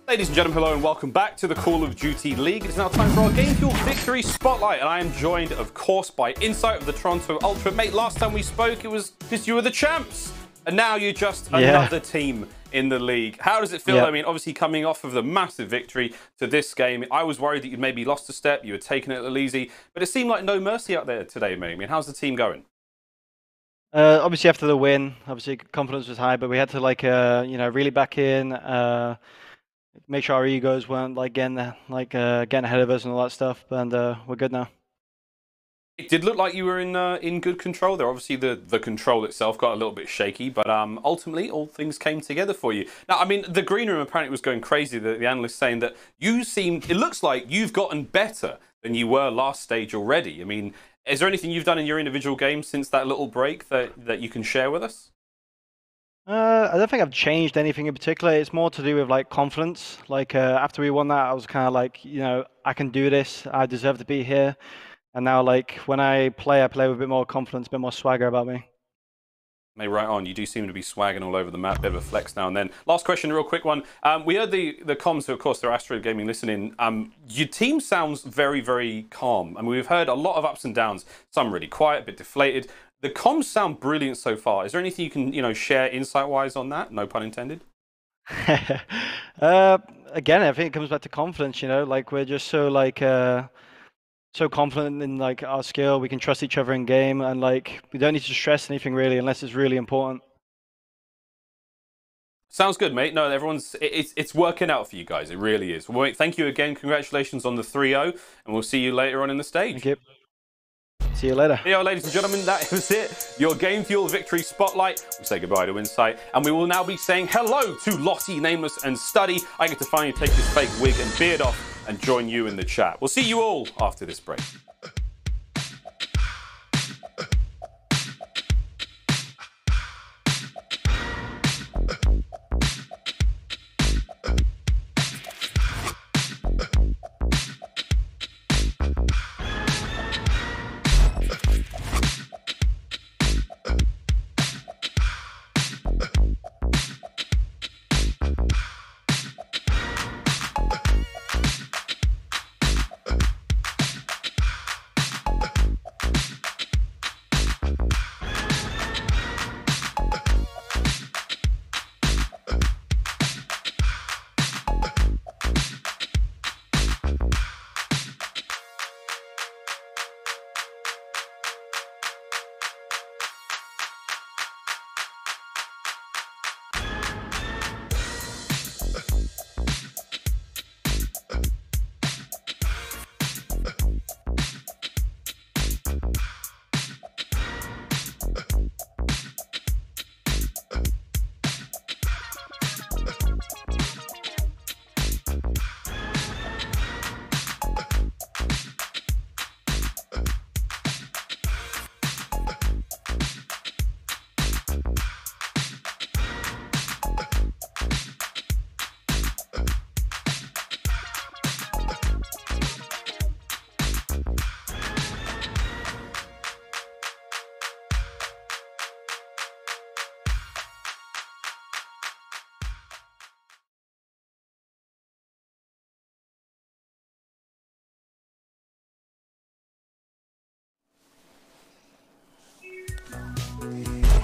Ladies and gentlemen, hello and welcome back to the Call of Duty League. It's now time for our Game Fuel Victory Spotlight, and I am joined, of course, by Insight of the Toronto Ultra. Mate, last time we spoke, it was because you were the champs, and now you're just another team in the league. How does it feel? I mean, obviously coming off of the massive victory to this game, I was worried that you'd maybe lost a step, you were taking it a little easy, but it seemed like no mercy out there today, mate. I mean, how's the team going? Obviously after the win, obviously confidence was high, but we had to really back in, make sure our egos weren't getting ahead of us and all that stuff, and we're good now. It did look like you were in good control there. Obviously, the control itself got a little bit shaky, but ultimately, all things came together for you. Now, I mean, the green room apparently was going crazy. The analyst saying that it looks like you've gotten better than you were last stage already. I mean, is there anything you've done in your individual games since that little break that you can share with us? I don't think I've changed anything in particular. It's more to do with confidence. After we won that, I was kind of I can do this. I deserve to be here. And now when I play with a bit more confidence, a bit more swagger about me. Mate, right on. You do seem to be swagging all over the map. Bit of a flex now and then. Last question, real quick one. We heard the comms, so of course they're Astro Gaming listening. Your team sounds very, very calm. I mean, we've heard a lot of ups and downs. Some really quiet, a bit deflated. The comms sound brilliant so far. Is there anything you can, share insight-wise on that? No pun intended. Again, I think it comes back to confidence. We're just so so confident in our skill. We can trust each other in game, and we don't need to stress anything really unless it's really important. Sounds good, mate. No, it's working out for you guys. It really is. Well, mate, thank you again. Congratulations on the 3-0, and we'll see you later on in the stage. Thank you. See you later. Yeah, ladies and gentlemen, that was it. Your Game Fuel Victory Spotlight. We say goodbye to Insight, and we will now be saying hello to Lottie, Nameless, and Studdy. I get to finally take this fake wig and beard off and join you in the chat. We'll see you all after this break.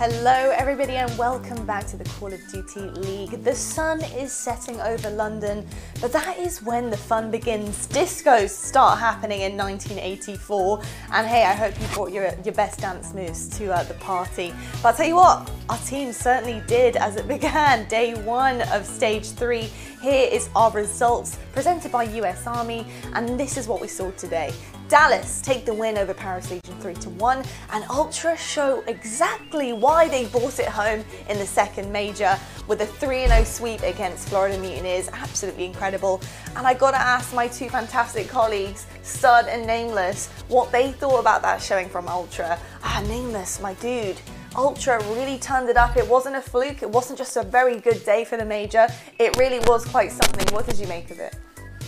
Hello everybody and welcome back to the Call of Duty League. The sun is setting over London, but that is when the fun begins. Discos start happening in 1984, and hey, I hope you brought your best dance moves to the party. But I'll tell you what, our team certainly did as it began day one of stage 3. Here is our results presented by US Army, and this is what we saw today. Dallas take the win over Paris Legion 3-1, and Ultra show exactly why they brought it home in the second major with a 3-0 sweep against Florida Mutineers. Absolutely incredible. And I gotta ask my two fantastic colleagues, Stud and Nameless, what they thought about that showing from Ultra. Nameless, my dude. Ultra really turned it up. It wasn't a fluke. It wasn't just a very good day for the major. It really was quite something. What did you make of it?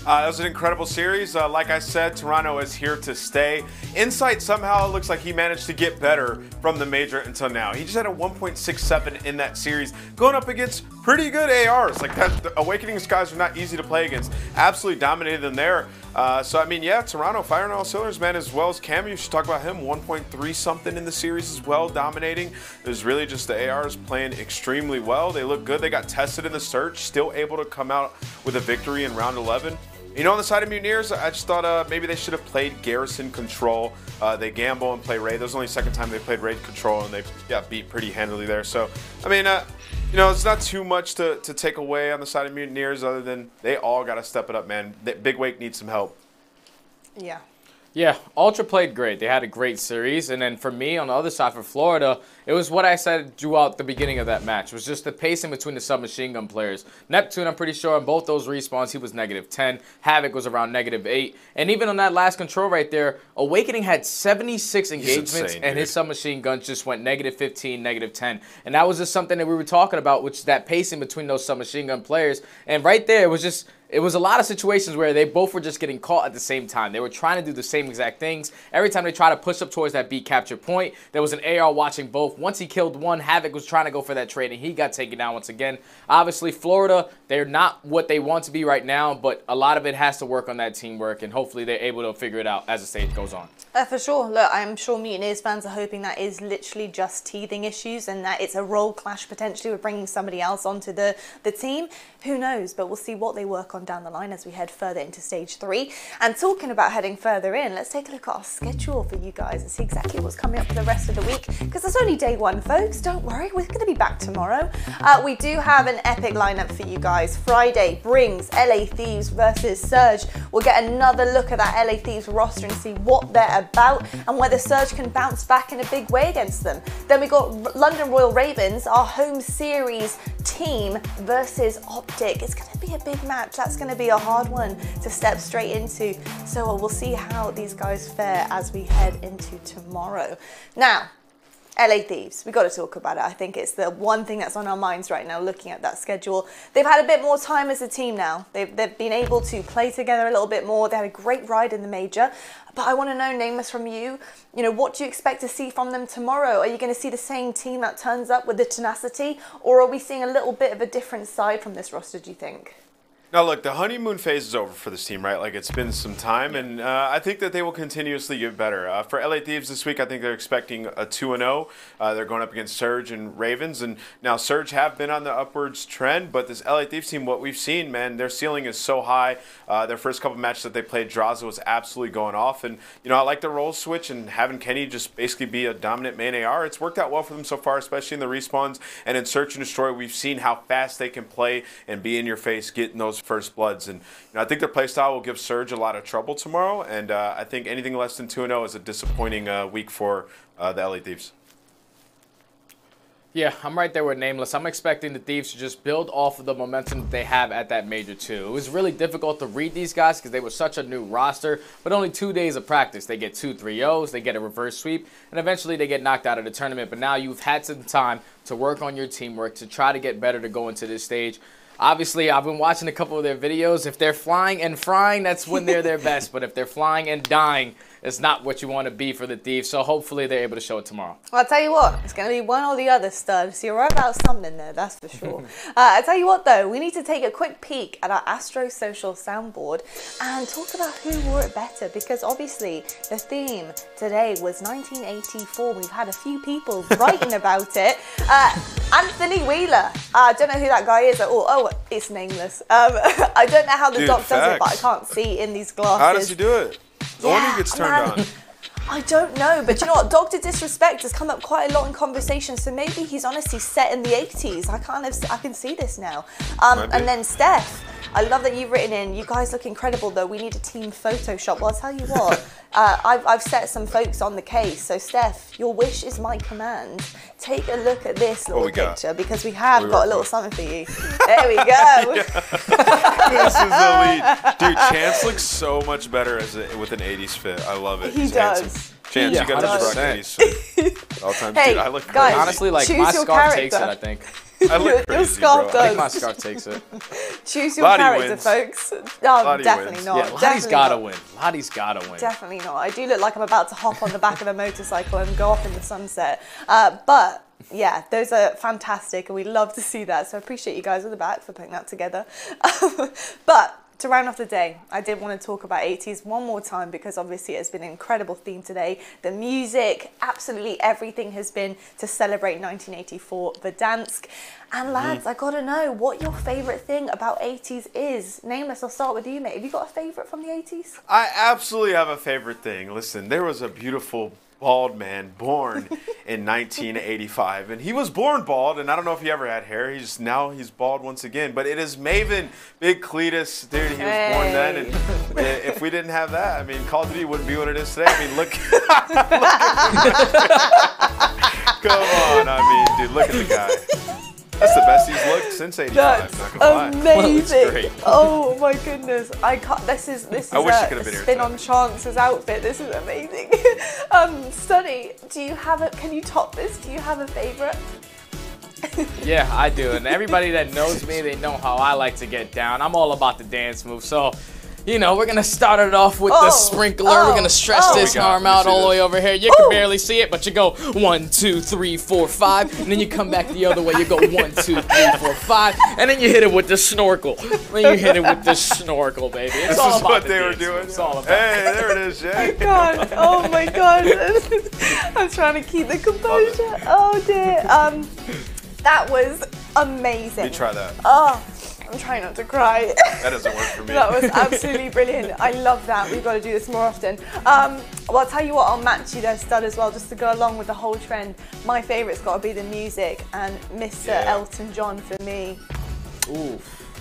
It was an incredible series. Like I said, Toronto is here to stay. Insight somehow looks like he managed to get better from the major until now. He just had a 1.67 in that series, going up against pretty good ARs. Like that, the Awakening Skies are not easy to play against. Absolutely dominated them there. So I mean, yeah, Toronto firing all cylinders, man, as well as Cammy. You should talk about him. 1.3 something in the series as well, dominating. It was really just the ARs playing extremely well. They look good. They got tested in the search, still able to come out with a victory in round 11. You know, on the side of Mutineers, I just thought maybe they should have played Garrison Control. They gamble and play Raid. That was the only second time they played Raid Control, and they got beat pretty handily there. So, I mean, you know, it's not too much to take away on the side of Mutineers other than they all got to step it up, man. Big Wake needs some help. Yeah. Yeah, Ultra played great. They had a great series. And then for me, on the other side for Florida, it was what I said throughout the beginning of that match. It was just the pacing between the submachine gun players. Neptune, I'm pretty sure, on both those respawns, he was -10. Havoc was around -8. And even on that last control right there, Awakening had 76 engagements, insane, and his submachine guns just went -15, -10. And that was just something that we were talking about, which is that pacing between those submachine gun players. And right there, it was a lot of situations where they both were just getting caught at the same time. They were trying to do the same exact things. Every time they tried to push up towards that B capture point, there was an AR watching both. Once he killed one, Havoc was trying to go for that trade, and he got taken down once again. Obviously, Florida, they're not what they want to be right now, but a lot of it has to work on that teamwork, and hopefully they're able to figure it out as the stage goes on. For sure. Look, I'm sure Mutineers fans are hoping that is literally just teething issues and that it's a role clash potentially with bringing somebody else onto the team. Who knows? But we'll see what they work on down the line as we head further into stage 3. And talking about heading further in, let's take a look at our schedule for you guys and see exactly what's coming up for the rest of the week, because it's only day 1, folks. Don't worry, we're going to be back tomorrow. We do have an epic lineup for you guys. Friday brings LA Thieves versus Surge. We'll get another look at that LA Thieves roster and see what they're about and whether Surge can bounce back in a big way against them. Then we got London Royal Ravens, our home series team, versus OpTic. It's going to be a big match. That's going to be a hard one to step straight into. So we'll see how these guys fare as we head into tomorrow. Now, LA Thieves, we got to talk about it. I think it's the one thing that's on our minds right now, looking at that schedule. They've had a bit more time as a team now. They've been able to play together a little bit more. They had a great ride in the major. But I want to know, Nameless, from you, what do you expect to see from them tomorrow? Are you going to see the same team that turns up with the tenacity, or are we seeing a little bit of a different side from this roster, do you think? Now, look, the honeymoon phase is over for this team, right? Like, it's been some time, and I think that they will continuously get better. For LA Thieves this week, I think they're expecting a 2-0. They're going up against Surge and Ravens, and now Surge have been on the upwards trend, but this LA Thieves team, what we've seen, man, their ceiling is so high. Their first couple matches that they played, Drazah was absolutely going off, and, I like the role switch and having Kenny just basically be a dominant main AR. It's worked out well for them so far, especially in the respawns, and in Search and Destroy, we've seen how fast they can play and be in your face, getting those first bloods, and I think their playstyle will give Surge a lot of trouble tomorrow, and I think anything less than 2-0 is a disappointing week for the LA Thieves. Yeah, I'm right there with Nameless. I'm expecting the Thieves to just build off of the momentum that they have at that major too. It was really difficult to read these guys because they were such a new roster, but only 2 days of practice. They get 2 3-0s, they get a reverse sweep, and eventually they get knocked out of the tournament. But now you've had some time to work on your teamwork, to try to get better to go into this stage. Obviously, I've been watching a couple of their videos. If they're flying and frying, that's when they're their best. But if they're flying and dying, is not what you want to be for the Thieves. So hopefully they're able to show it tomorrow. Well, I'll tell you what, it's going to be one or the other, stud. So you're right about something there, that's for sure. I'll tell you what, though, we need to take a quick peek at our Astro Social soundboard and talk about who wore it better, because obviously the theme today was 1984. We've had a few people writing about it. Anthony Wheeler, I don't know who that guy is at all. Oh, it's nameless. I don't know how the doc does it, but I can't see in these glasses. How does he do it? The one who gets turned on. I don't know, but you know what? Dr. Disrespect has come up quite a lot in conversation, so maybe he's honestly set in the 80s. I can see this now. And then Steph, I love that you've written in, you guys look incredible though, we need a team Photoshop. Well, I'll tell you what, I've set some folks on the case. So Steph, your wish is my command. Take a look at this little picture, because we have got a little something for you. There we go. This is elite. Dude, Chance looks so much better with an 80s fit. I love it. He does. Handsome. Chance, you got to rock 80s fit all the time. Hey, dude, I look crazy. guys, honestly, like my scarf takes it, I think. I look crazy, your scarf bro. I think my scarf takes it. Choose your Lottie character, wins. folks. No, definitely wins. not. Yeah, Lottie's gotta win. Lottie's gotta win. Definitely not. I do look like I'm about to hop on the back of a motorcycle and go off in the sunset. But yeah, those are fantastic, and we love to see that. So I appreciate you guys at the back for putting that together. But to round off the day, I did want to talk about 80s one more time, because obviously it's been an incredible theme today. The music, absolutely everything has been to celebrate 1984 Verdansk. And lads, I gotta know what your favourite thing about 80s is. Nameless, I'll start with you, mate. Have you got a favourite from the 80s? I absolutely have a favorite thing. Listen, there was a beautiful bald man born in 1985, and he was born bald, and I don't know if he ever had hair. He's bald once again. But it is Maven, Big Cletus, dude. He was born then, and if we didn't have that, I mean, Call of Duty wouldn't be what it is today. I mean, look. Come on, I mean, dude, look at the guy. That's the best he's looked since 85. That's not gonna lie. amazing. Great. Oh my goodness. I can't, this is I wish you could have been a here spin today. on Chance's outfit. This is amazing. Stunny, do you have can you top this? Do you have a favorite? Yeah, I do. And everybody that knows me, they know how I like to get down. I'm all about the dance move. So, you know, we're going to start it off with the sprinkler. We're going to stretch this arm out all the way over here. You can barely see it, but you go 1, 2, 3, 4, 5. And then you come back the other way. You go 1, 2, 3, 4, 5. And then you hit it with the snorkel. Then you hit it with the snorkel, baby. It's this all is about what the they were dance doing. move. It's all about Hey, there it is, Jay. God, oh my God. I'm trying to keep the composure. Oh dear. That was amazing. Let me try that. Oh, I'm trying not to cry. That doesn't work for me. That was absolutely brilliant. I love that. We've got to do this more often. Well, I'll tell you what, I'll match you there, stud, as well, just to go along with the whole trend. My favourite's got to be the music, and Mr. Elton John for me. Ooh.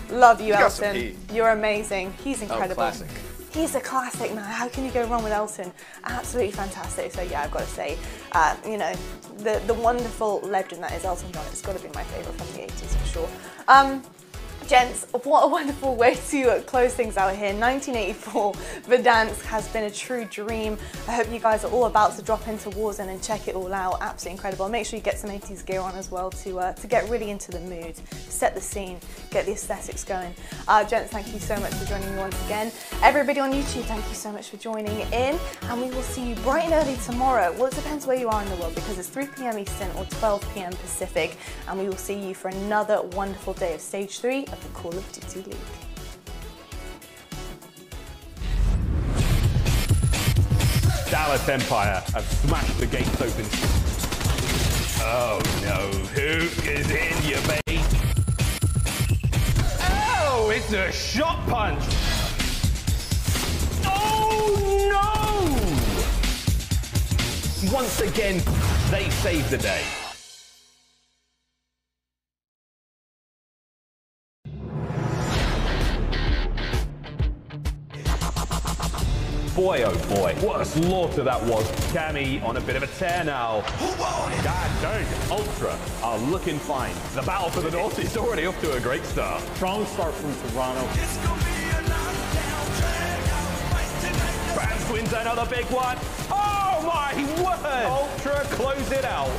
Love you, He's got some Elton. heat. You're amazing. He's incredible. Classic. He's a classic, man. How can you go wrong with Elton? Absolutely fantastic. So yeah, I've got to say, you know, the wonderful legend that is Elton John. It's got to be my favourite from the 80s for sure. Gents, what a wonderful way to close things out here. 1984 Verdansk has been a true dream. I hope you guys are all about to drop into Warzone and check it all out. Absolutely incredible. Make sure you get some 80s gear on as well to get really into the mood, set the scene, get the aesthetics going. Gents, thank you so much for joining me once again. Everybody on YouTube, thank you so much for joining in, and we will see you bright and early tomorrow. Well, it depends where you are in the world, because it's 3 p.m. Eastern or 12 p.m. Pacific, and we will see you for another wonderful day of Stage 3 of the Call of Duty League. Dallas Empire have smashed the gates open. Oh no, who is in your base? Oh, it's a shot punch! Oh no! Once again, they saved the day. Boy, oh boy, what a slaughter that was. Cammy on a bit of a tear now. God dang, Ultra are looking fine. The battle for the North is already off to a great start. Strong start from Toronto. Brand wins another big one. Oh my word! Ultra close it out.